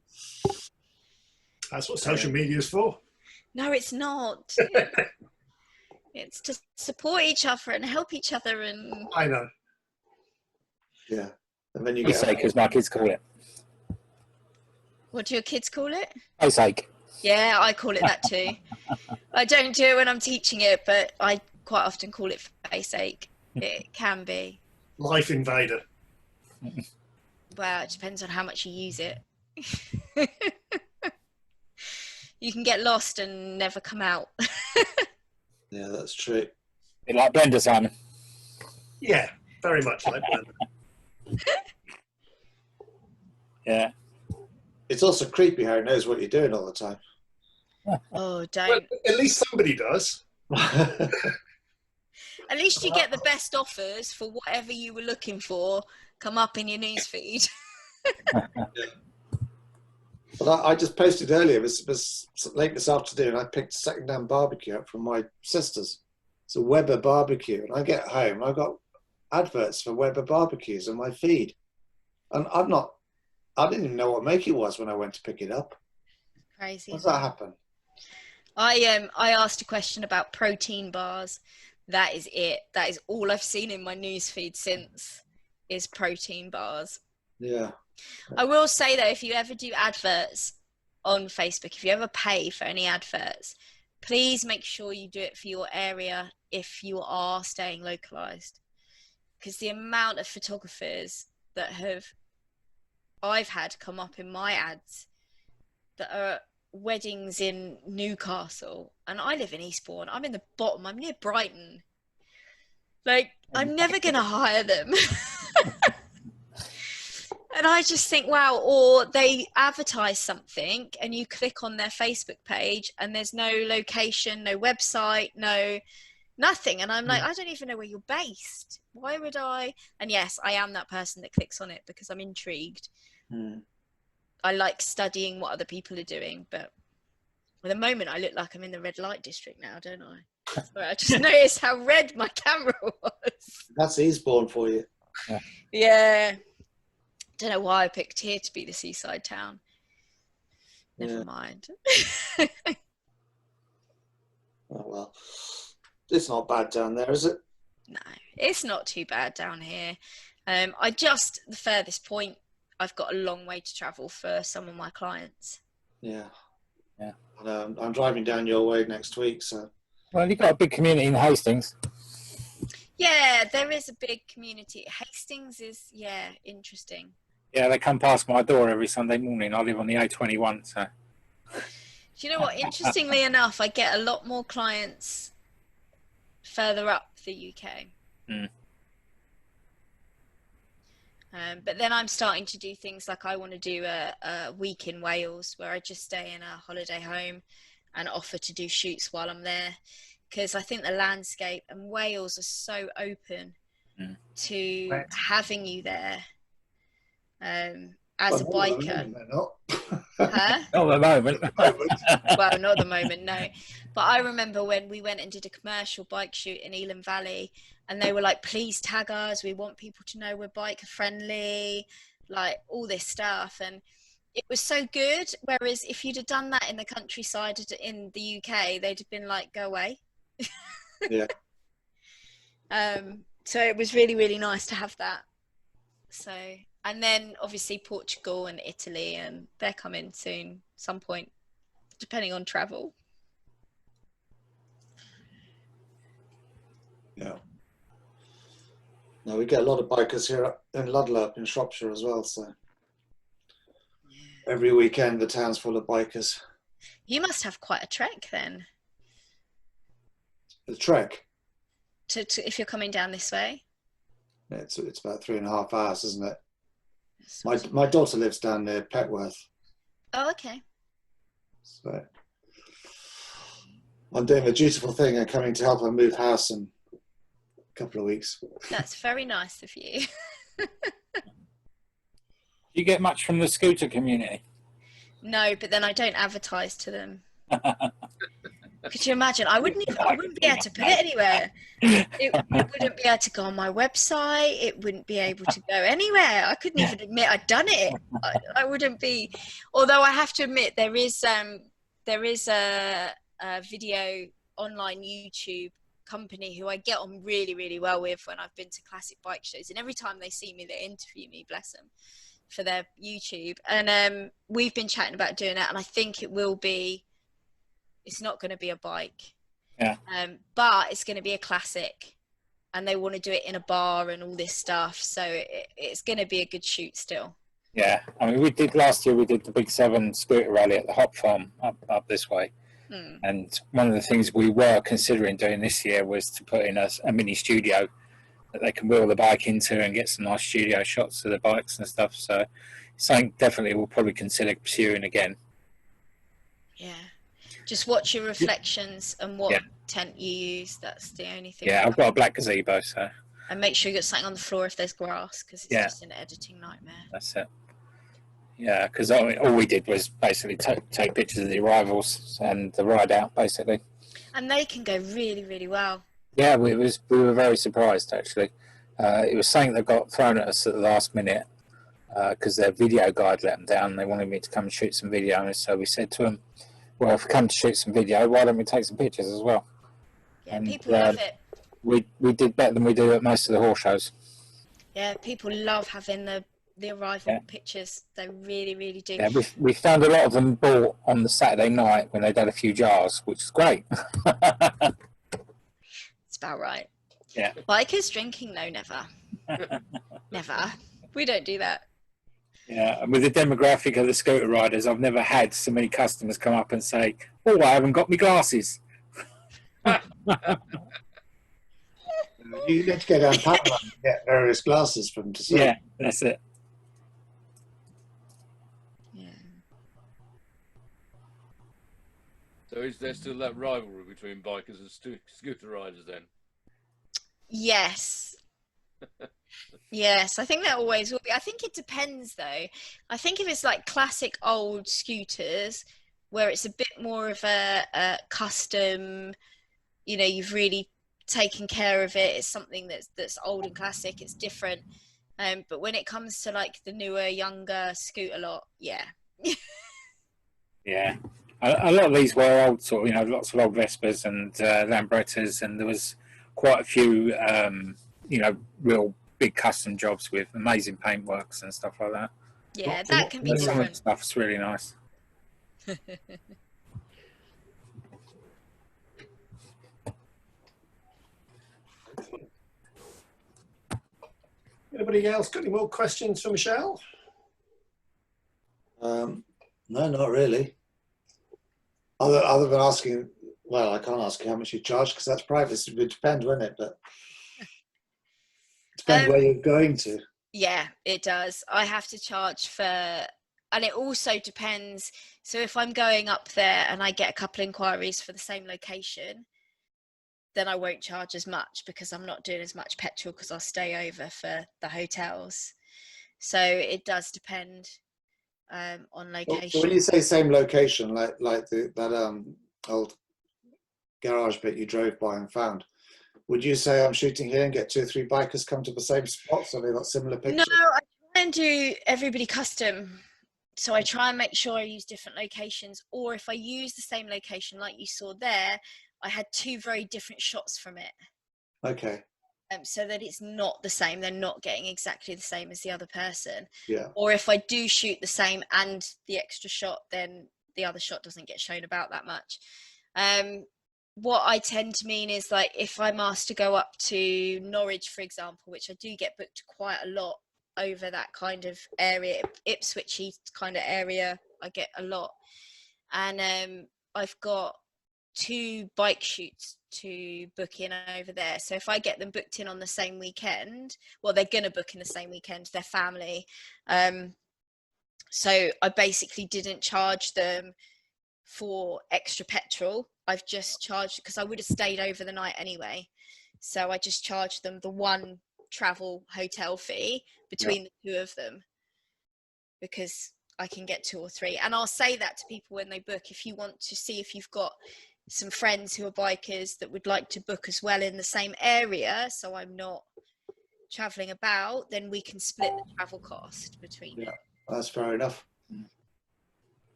That's what social media is for. No, it's not. It's to support each other and help each other. And I know. Yeah, and then you Ice get ache, as my kids call it. what do your kids call it? Ice ache. Yeah, I call it that too. I don't do it when I'm teaching it, but I quite often call it face ache. It can be. Life invader. Well, it depends on how much you use it. You can get lost and never come out. Yeah, that's true. Bit like Blender, Simon. Yeah, very much like that. Yeah. It's also creepy how it knows what you're doing all the time. Oh, don't. Well, at least somebody does. At least you get the best offers for whatever you were looking for come up in your newsfeed. Well, I just posted earlier, it was late this afternoon, I picked a second-hand barbecue up from my sister's. It's a Weber barbecue, and I get home, I've got adverts for Weber barbecues on my feed. And I didn't even know what make it was when I went to pick it up. Crazy. How does that happen? I asked a question about protein bars. That is it. That is all I've seen in my newsfeed since is protein bars. Yeah. I will say though, if you ever do adverts on Facebook, if you ever pay for any adverts, please make sure you do it for your area if you are staying localized. Because the amount of photographers that I've had come up in my ads that are weddings in Newcastle, and I live in Eastbourne. I'm in the bottom. I'm near Brighton. Like, I'm never going to hire them. And I just think, wow. Or they advertise something and you click on their Facebook page and there's no location, no website, no nothing. And I'm like, I don't even know where you're based. Why would I? And yes, I am that person that clicks on it because I'm intrigued. I like studying what other people are doing, but at the moment I look like I'm in the red light district now, don't I? Sorry, I just noticed how red my camera was. That's Eastbourne for you. Yeah. Don't know why I picked here to be the seaside town. Never mind. Oh, well. It's not bad down there, is it? No, it's not too bad down here. The furthest point, I've got a long way to travel for some of my clients. Yeah. Yeah. And, I'm driving down your way next week, so. Well, you've got a big community in Hastings. Yeah, there is a big community. Hastings is, interesting. Yeah, they come past my door every Sunday morning. I live on the A21, so. Do you know what? Interestingly enough, I get a lot more clients further up the UK. Mm. But then I'm starting to do things like I want to do a week in Wales where I just stay in a holiday home and offer to do shoots while I'm there. Because I think the landscape and Wales are so open to Right. having you there as Well, a not at the biker. moment, they're not. Huh? Not at the moment. Well, not at the moment, no. But I remember when we went and did a commercial bike shoot in Elam Valley, and they were like, please tag us. We want people to know we're biker friendly, like all this stuff. And it was so good. Whereas if you'd have done that in the countryside in the UK, they'd have been like, go away. Yeah. So it was really, really nice to have that. So, and then obviously Portugal and Italy, and they're coming soon, some point, depending on travel. Yeah. No, we get a lot of bikers here in Ludlow, up in Shropshire as well. So every weekend the town's full of bikers. You must have quite a trek then, The trek, to if you're coming down this way. it's about 3.5 hours, isn't it? My daughter lives down near Petworth, Oh, okay. so I'm doing the dutiful thing and coming to help her move house in a couple of weeks. That's very nice of you. Do you get much from the scooter community? No, but then I don't advertise to them. Could you imagine? I wouldn't be able to put it anywhere. It wouldn't be able to go on my website. It wouldn't be able to go anywhere. I couldn't even admit I'd done it. I wouldn't be. Although I have to admit there is a video online YouTube company who I get on really, really well with when I've been to classic bike shows, and every time they see me, they interview me, bless them, for their YouTube. And we've been chatting about doing it, and I think it's not going to be a bike, but it's going to be a classic, and they want to do it in a bar and all this stuff, so it's going to be a good shoot still. Yeah, I mean, last year we did the Big 7 scooter rally at the Hop Farm up this way. And one of the things we were considering doing this year was to put in a mini studio that they can wheel the bike into and get some nice studio shots of the bikes and stuff. So something definitely we'll probably consider pursuing again. Yeah. Just watch your reflections and what tent you use. That's the only thing. Yeah, I've got a black gazebo, so. And make sure you got something on the floor if there's grass, because it's just an editing nightmare. That's it. Yeah, because all we did was basically take pictures of the arrivals and the ride out, basically. And they can go really, really well. Yeah, we were very surprised, actually. It was something that got thrown at us at the last minute because their video guide let them down. They wanted me to come and shoot some video, and so we said to them, well, if we come to shoot some video, why don't we take some pictures as well? Yeah, and people love it. We did better than we do at most of the horse shows. Yeah, people love having the arrival pictures. They really, really do. Yeah, we found a lot of them bought on the Saturday night when they'd had a few jars, which is great. It's about right. Yeah. Bikers drinking, no, never. Never. We don't do that. Yeah, and with the demographic of the scooter riders, I've never had so many customers come up and say, oh, I haven't got my glasses. You need to go down Patman and get various glasses from them to see. Yeah, that's it. Yeah. So is there still that rivalry between bikers and scooter riders then? Yes. Yes, I think there always will be. I think it depends though. I think if it's like classic old scooters where it's a bit more of a custom, you know, you've really taken care of it, it's something that's old and classic, it's different. But when it comes to like the newer, younger scooter lot, yeah. Yeah. A lot of these were old sort of, you know, lots of old Vespas and Lambrettas, and there was quite a few, you know, real big custom jobs with amazing paintworks and stuff like that. Yeah, that can be different. Stuff's really nice. Anybody else got any more questions for Michelle? No, not really. Other than asking, well, I can't ask you how much you charge because that's private. It would depend, wouldn't it? But depend where you're going to. Yeah, it does. I have to charge for, and it also depends. So if I'm going up there and I get a couple inquiries for the same location, then I won't charge as much because I'm not doing as much petrol because I'll stay over for the hotels. So it does depend on location. So when you say same location, like that old garage bit you drove by and found, would you say I'm shooting here and get 2 or 3 bikers come to the same spot so they got similar pictures? No, I try and do everybody custom. So I try and make sure I use different locations, or if I use the same location like you saw there, I had 2 very different shots from it. Okay. So that it's not the same. They're not getting exactly the same as the other person. Yeah. Or if I do shoot the same and the extra shot, then the other shot doesn't get shown about that much. What I tend to mean is, like, if I'm asked to go up to Norwich, for example, which I do get booked quite a lot over that kind of area, Ipswichy kind of area, I get a lot. And I've got 2 bike shoots to book in over there. So if I get them booked in on the same weekend, well, they're going to book in the same weekend, their family. So I basically didn't charge them for extra petrol. I've just charged, because I would have stayed over the night anyway. So I just charged them the 1 travel hotel fee between the 2 of them, because I can get 2 or 3. And I'll say that to people when they book, if you want to see if you've got some friends who are bikers that would like to book as well in the same area, so I'm not traveling about, then we can split the travel cost between Yeah, that's fair enough.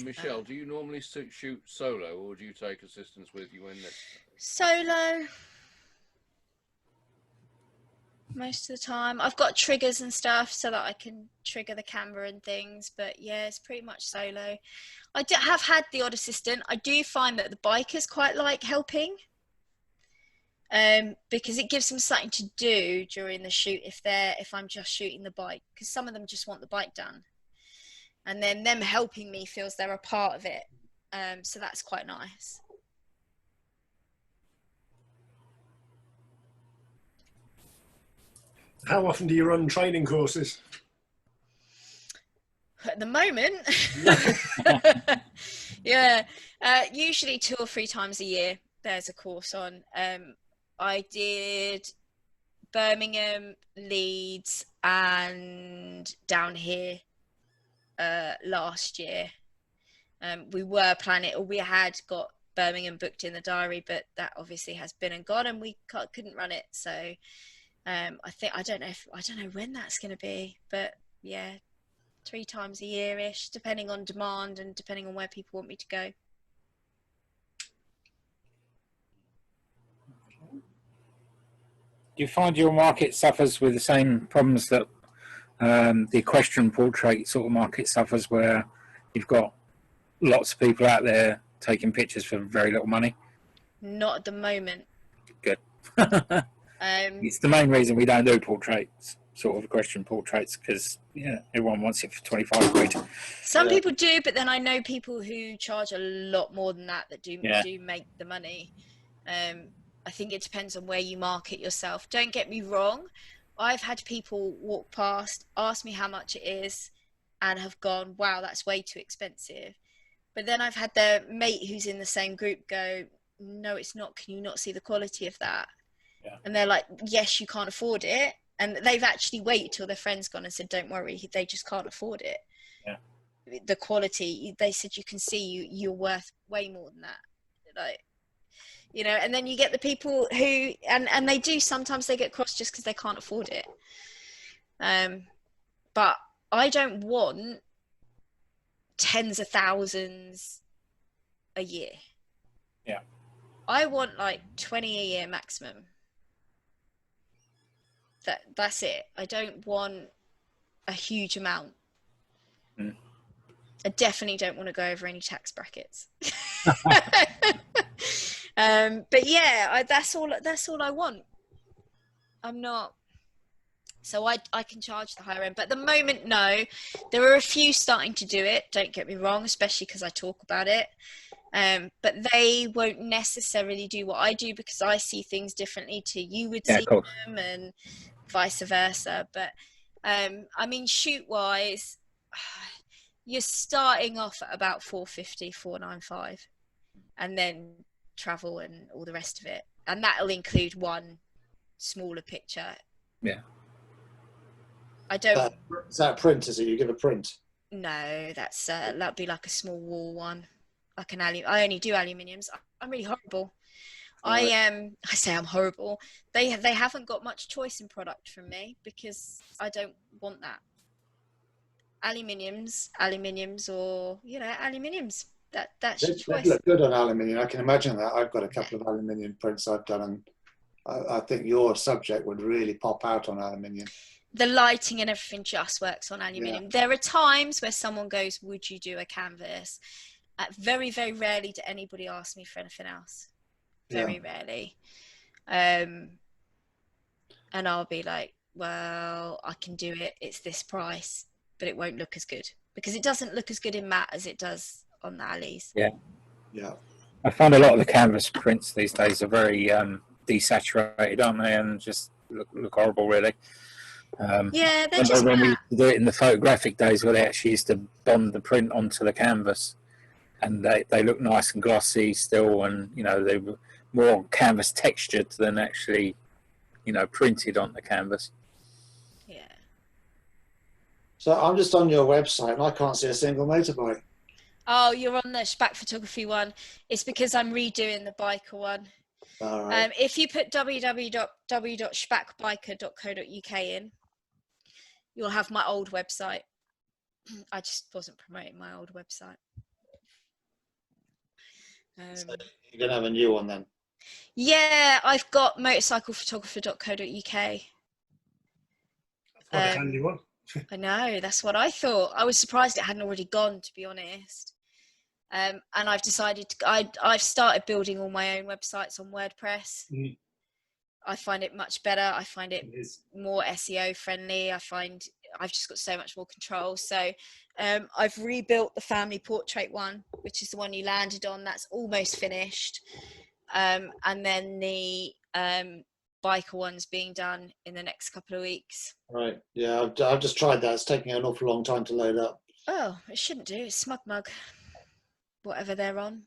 Michelle, do you normally shoot solo, or do you take assistance with you when necessary? Solo most of the time. I've got triggers and stuff so that I can trigger the camera and things, but yeah, it's pretty much solo. I have had the odd assistant. I do find that the bikers quite like helping, because it gives them something to do during the shoot if I'm just shooting the bike, because some of them just want the bike done, and then them helping me feels they're a part of it. So that's quite nice. How often do you run training courses? At the moment, yeah, usually 2 or 3 times a year there's a course on. I did Birmingham, Leeds, and down here last year. We were planning, or we had got Birmingham booked in the diary, but that obviously has been and gone, and we couldn't run it. So I don't know when that's going to be, but yeah, 3 times a year-ish, depending on demand and depending on where people want me to go. Do you find your market suffers with the same problems that the equestrian portrait sort of market suffers, where you've got lots of people out there taking pictures for very little money? Not at the moment. Good. It's the main reason we don't do portraits, sort of equestrian portraits, because everyone wants it for 25 quid. Some people do, but then I know people who charge a lot more than that do make the money. I think it depends on where you market yourself. Don't get me wrong, I've had people walk past, ask me how much it is, and have gone, wow, that's way too expensive. But then I've had their mate who's in the same group go, no, it's not. Can you not see the quality of that? Yeah. And they're like, yes, you can't afford it. And they've actually waited till their friend's gone and said, don't worry, they just can't afford it. Yeah. The quality, they said, you can see you're worth way more than that. Like, and then you get the people who, and they do, sometimes they get cross just because they can't afford it. But I don't want tens of thousands a year. Yeah. I want like 20 a year maximum. That's it. I don't want a huge amount. I definitely don't want to go over any tax brackets. But yeah, that's all I want. I'm not, so I can charge the higher end, but at the moment, no. There are a few starting to do it, don't get me wrong, especially because I talk about it. But they won't necessarily do what I do because I see things differently to you would Yeah, see of course. them, and vice versa. But I mean, shoot wise, you're starting off at about 450, 495, and then travel and all the rest of it, and that'll include one smaller picture. Yeah. I don't. Is that a print? Is it? You give a print? No, that's that'd be like a small wall one, like an I only do aluminiums. I'm really horrible. Right. I say I'm horrible. They haven't got much choice in product from me because I don't want that. Aluminiums, or aluminiums. That's your They choice. look good on aluminium. I can imagine that. I've got a couple of aluminium prints I've done, and I think your subject would really pop out on aluminium. The lighting and everything just works on aluminium. Yeah. There are times where someone goes, "Would you do a canvas?" Very, very rarely do anybody ask me for anything else. Very rarely. And I'll be like, well, I can do it. It's this price, but it won't look as good because it doesn't look as good in matte as it does on the alleys. Yeah. Yeah. I find a lot of the canvas prints these days are very desaturated, aren't they? And just look horrible, really. Yeah, they're just when we matte. used to do it in the photographic days where they actually used to bond the print onto the canvas, and they look nice and glossy still, and they were more canvas textured than actually printed on the canvas. Yeah. So I'm just on your website and I can't see a single motorbike. Oh, you're on the Szpak photography one. It's because I'm redoing the biker one. All right. If you put www.szpakbiker.co.uk in, you'll have my old website. I just wasn't promoting my old website. So you're going to have a new one then? Yeah, I've got motorcyclephotographer.co.uk. Quite a handy one. I know, that's what I thought. I was surprised it hadn't already gone, to be honest. And I've decided I've started building all my own websites on WordPress. Mm. I find it much better. I find it more SEO friendly. I find I've just got so much more control. So I've rebuilt the family portrait one, which is the one you landed on. That's almost finished. And then the biker one's being done in the next couple of weeks. Right. Yeah, I've just tried that. It's taking an awful long time to load up. Oh, it shouldn't do. It's SmugMug. Whatever they're on.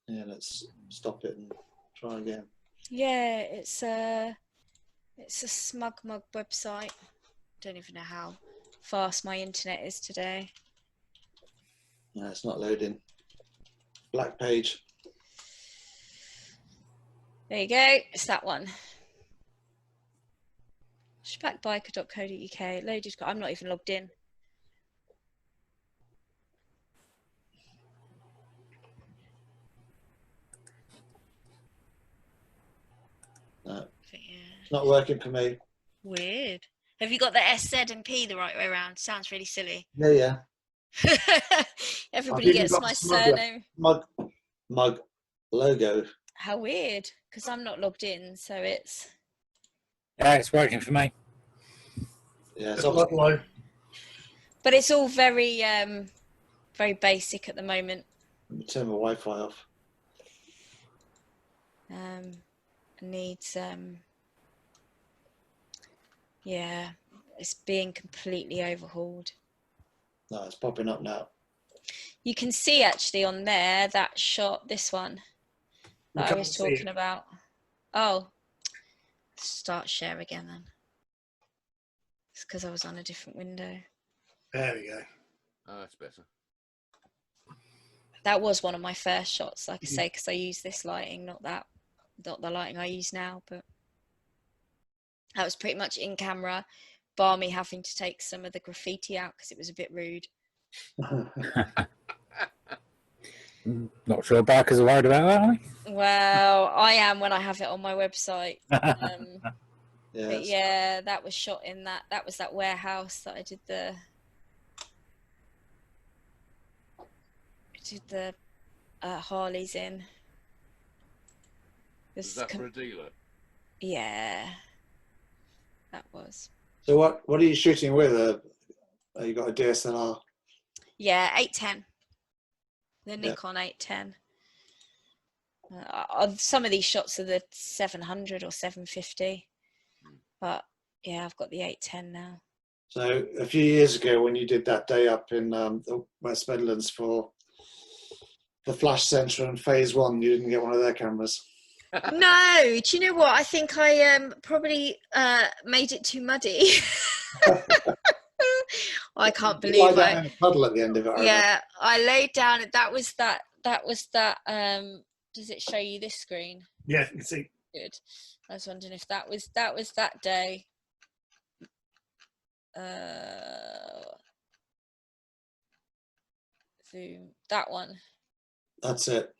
Yeah, let's stop it and try again. Yeah, it's a SmugMug website. Don't even know how fast my internet is today. No, it's not loading. Black page. There you go. It's that one. Szpakbiker.co.uk. Loaded. I'm not even logged in. No, it's not working for me. Weird. Have you got the SZ and P the right way around? Sounds really silly. Yeah. Everybody gets my surname. Mug logo. How weird, because I'm not logged in, so it's... Yeah, it's working for me. Yeah, it's low. But it's all very, very basic at the moment. Let me turn my Wi-Fi off. Needs yeah, it's being completely overhauled. No, it's popping up now. You can see actually on there that shot, this one that I was talking about. Oh, start share again then. It's because I was on a different window. There we go. Oh, that's better. That was one of my first shots, like I say, because I use this lighting, not the lighting I use now, but that was pretty much in camera, bar me having to take some of the graffiti out because it was a bit rude. Not sure bikers are worried about that, are they? Well, I am when I have it on my website. Yes. But yeah, that was shot in that was that warehouse that I did the Harleys in. Was that for a dealer? Yeah, that was. So what are you shooting with? You got a DSLR? Yeah, 810. the Nikon 810. Some of these shots are the 700 or 750, but yeah, I've got the 810 now. So a few years ago, when you did that day up in the West Midlands for the Flash Centre and Phase 1, you didn't get one of their cameras. No, do you know what? I think I probably made it too muddy. I can't You believe lie down in a puddle at the end of it. Yeah, I laid down. That was that. Does it show you this screen? Yeah, you can see. Good. I was wondering if that was that day. Zoom that one. That's it.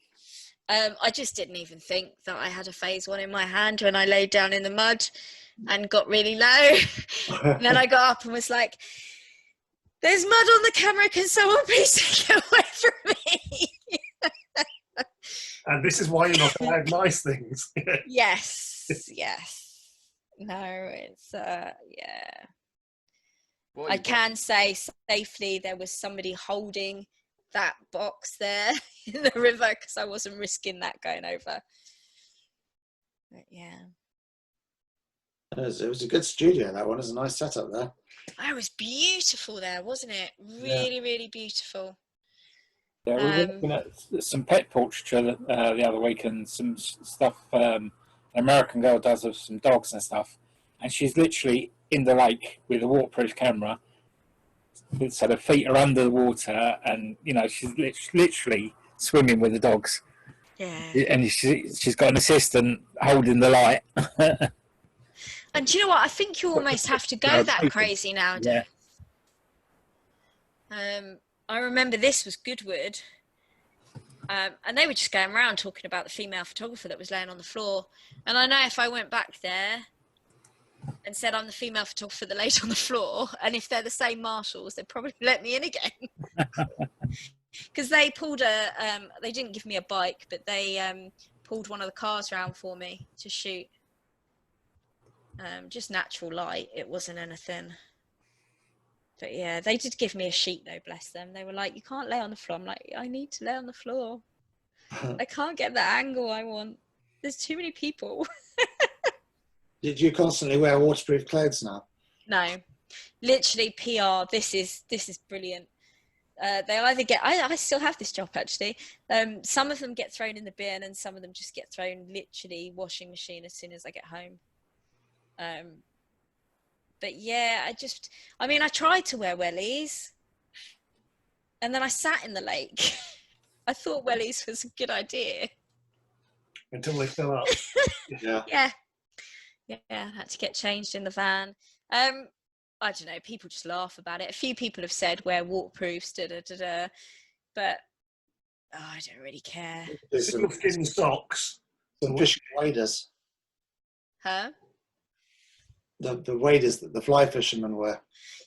I just didn't even think that I had a Phase 1 in my hand when I laid down in the mud and got really low. And then I got up and was like, "There's mud on the camera. Can someone please take it away from me?" And this is why you're not allowed nice things. Yes. No, it's yeah. What I you can say safely there was somebody holding that box there in the river because I wasn't risking that going over. But yeah. It was a good studio, that one. It was a nice setup there. It was beautiful there, wasn't it? Really, really beautiful. Yeah, we were looking at some pet portraiture the other week and some stuff an American girl does of some dogs and stuff. And she's literally in the lake with a waterproof camera. So the feet are under the water and, you know, she's literally swimming with the dogs. Yeah. And she's got an assistant holding the light. And do you know what? I think you almost have to go that crazy nowadays. Yeah. I remember this was Goodwood. And they were just going around talking about the female photographer that was laying on the floor. And I know if I went back there and said I'm the female photographer that laid on the floor, and if they're the same marshals, they'd probably let me in again. Because they pulled they didn't give me a bike, but they pulled one of the cars around for me to shoot. Just natural light, it wasn't anything. But yeah, they did give me a sheet though, bless them. They were like, "You can't lay on the floor." I'm like, "I need to lay on the floor. I can't get the angle I want. There's too many people." Did you constantly wear waterproof clothes now? No, literally PR. This is brilliant. They either get, I still have this job actually. Some of them get thrown in the bin and some of them just get thrown literally washing machine as soon as I get home. But yeah, I tried to wear wellies and then I sat in the lake. I thought wellies was a good idea. Until they fill up. Yeah. Yeah, I had to get changed in the van. I don't know, people just laugh about it. A few people have said wear waterproofs, but I don't really care. Single skin socks. Some fishing waders. Huh? The waders that the fly fishermen wear.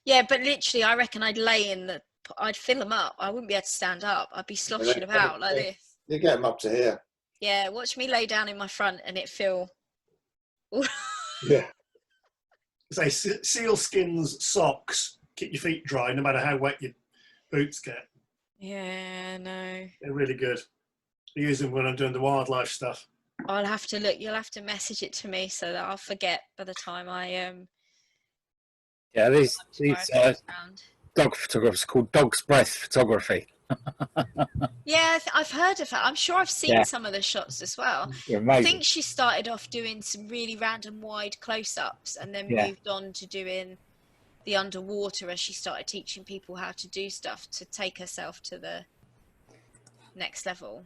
Yeah, but literally, I reckon I'd fill them up. I wouldn't be able to stand up. I'd be sloshing about like this. You get them up to here. Yeah, watch me lay down in my front and it feel. Yeah. Say seal skins socks keep your feet dry no matter how wet your boots get. Yeah, no. They're really good. I use them when I'm doing the wildlife stuff. I'll have to look. You'll have to message it to me so that I'll forget by the time I Yeah, these dog photographers called dog's breath photography. Yeah, I've heard of her. I'm sure I've seen some of the shots as well. I think she started off doing some really random wide close-ups and then moved on to doing the underwater as she started teaching people how to do stuff to take herself to the next level.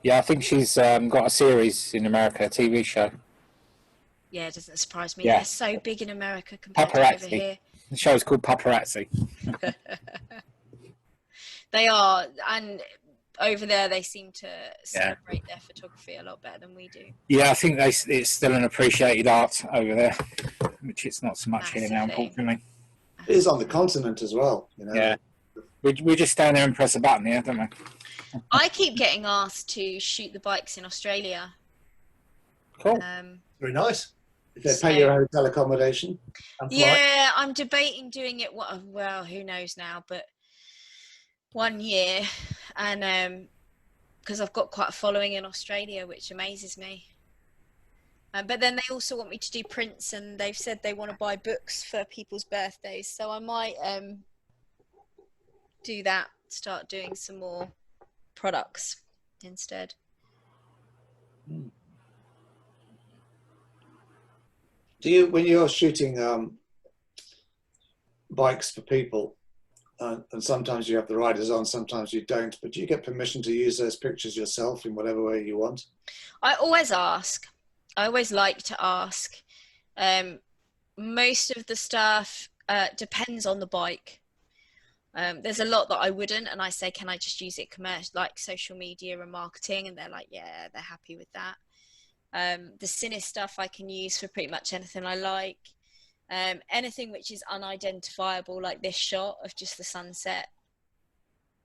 Yeah, I think she's got a series in America, a TV show. Yeah, it doesn't surprise me. Yeah. They're so big in America compared to over here. The show's called Paparazzi. They are, and over there they seem to celebrate their photography a lot better than we do. Yeah, I think it's still an appreciated art over there, which it's not so much here now, unfortunately. It is on the continent as well, you know. Yeah, we just stand there and press a button here, don't we? I keep getting asked to shoot the bikes in Australia. Cool. Very nice. If they pay your hotel accommodation. Yeah, I'm debating doing it. Well, who knows now, but 1 year, and because I've got quite a following in Australia, which amazes me. But then they also want me to do prints, and they've said they want to buy books for people's birthdays. So I might do that, start doing some more products instead. Do you, when you're shooting bikes for people, and sometimes you have the riders on, sometimes you don't, but do you get permission to use those pictures yourself in whatever way you want? I always ask. I always like to ask. Most of the stuff depends on the bike. There's a lot that I wouldn't, and I say, can I just use it commercial, like social media and marketing? And they're like, yeah, they're happy with that. The cine stuff I can use for pretty much anything I like. Anything which is unidentifiable, like this shot of just the sunset,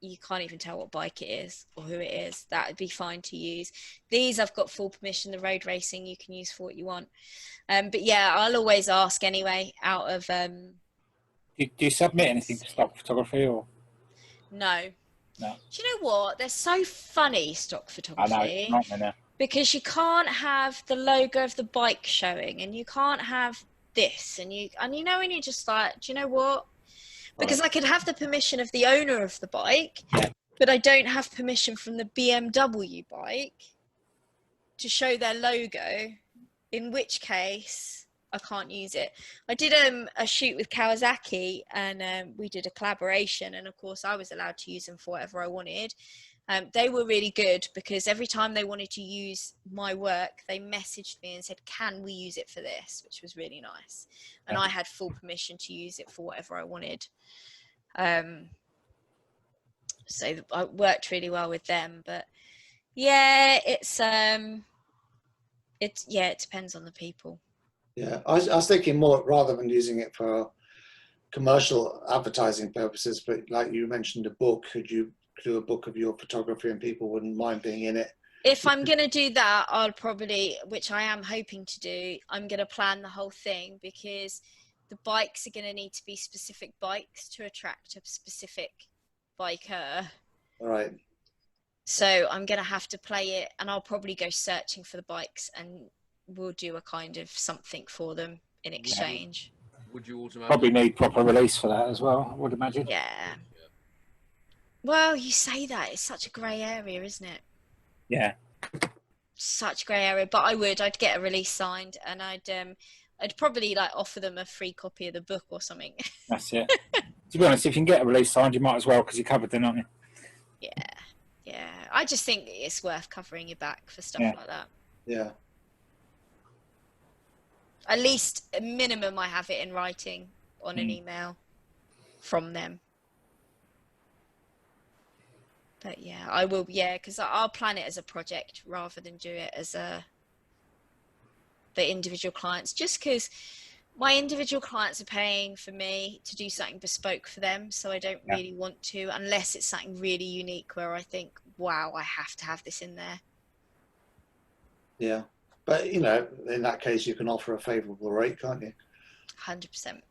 you can't even tell what bike it is or who it is, that would be fine to use. These I've got full permission. The road racing you can use for what you want. But yeah, I'll always ask anyway, out of Do you submit anything to stock photography or? No. No. Do you know what? They're so funny, stock photography. I know. Because you can't have the logo of the bike showing, and you can't have this, and you know when you're just like, do you know what? Because I could have the permission of the owner of the bike, but I don't have permission from the BMW bike to show their logo, in which case I can't use it. I did a shoot with Kawasaki, and we did a collaboration, and of course I was allowed to use them for whatever I wanted. They were really good because every time they wanted to use my work, they messaged me and said, can we use it for this? Which was really nice. And I had full permission to use it for whatever I wanted. So I worked really well with them. But yeah, it depends on the people. Yeah, I was thinking more, rather than using it for commercial advertising purposes, but like you mentioned a book, could you do a book of your photography and people wouldn't mind being in it? If I'm going to do that, I'll probably, which I am hoping to do, I'm going to plan the whole thing, because the bikes are going to need to be specific bikes to attract a specific biker. All right. So I'm going to have to play it, and I'll probably go searching for the bikes, and we'll do a kind of something for them in exchange. Would you automatically Probably need proper release for that as well, I would imagine. Yeah. Well, you say that, it's such a grey area, isn't it? Yeah. Such a grey area, but I'd get a release signed, and I'd probably like offer them a free copy of the book or something. That's it. To be honest, if you can get a release signed, you might as well, because you covered them, aren't you? Yeah. I just think it's worth covering your back for stuff like that. Yeah. At least a minimum, I have it in writing on an email from them. But yeah, I will. Yeah, because I'll plan it as a project rather than do it as the individual clients. Just because my individual clients are paying for me to do something bespoke for them, so I don't really want to, unless it's something really unique where I think, wow, I have to have this in there. Yeah, but you know, in that case, you can offer a favourable rate, can't you? 100%.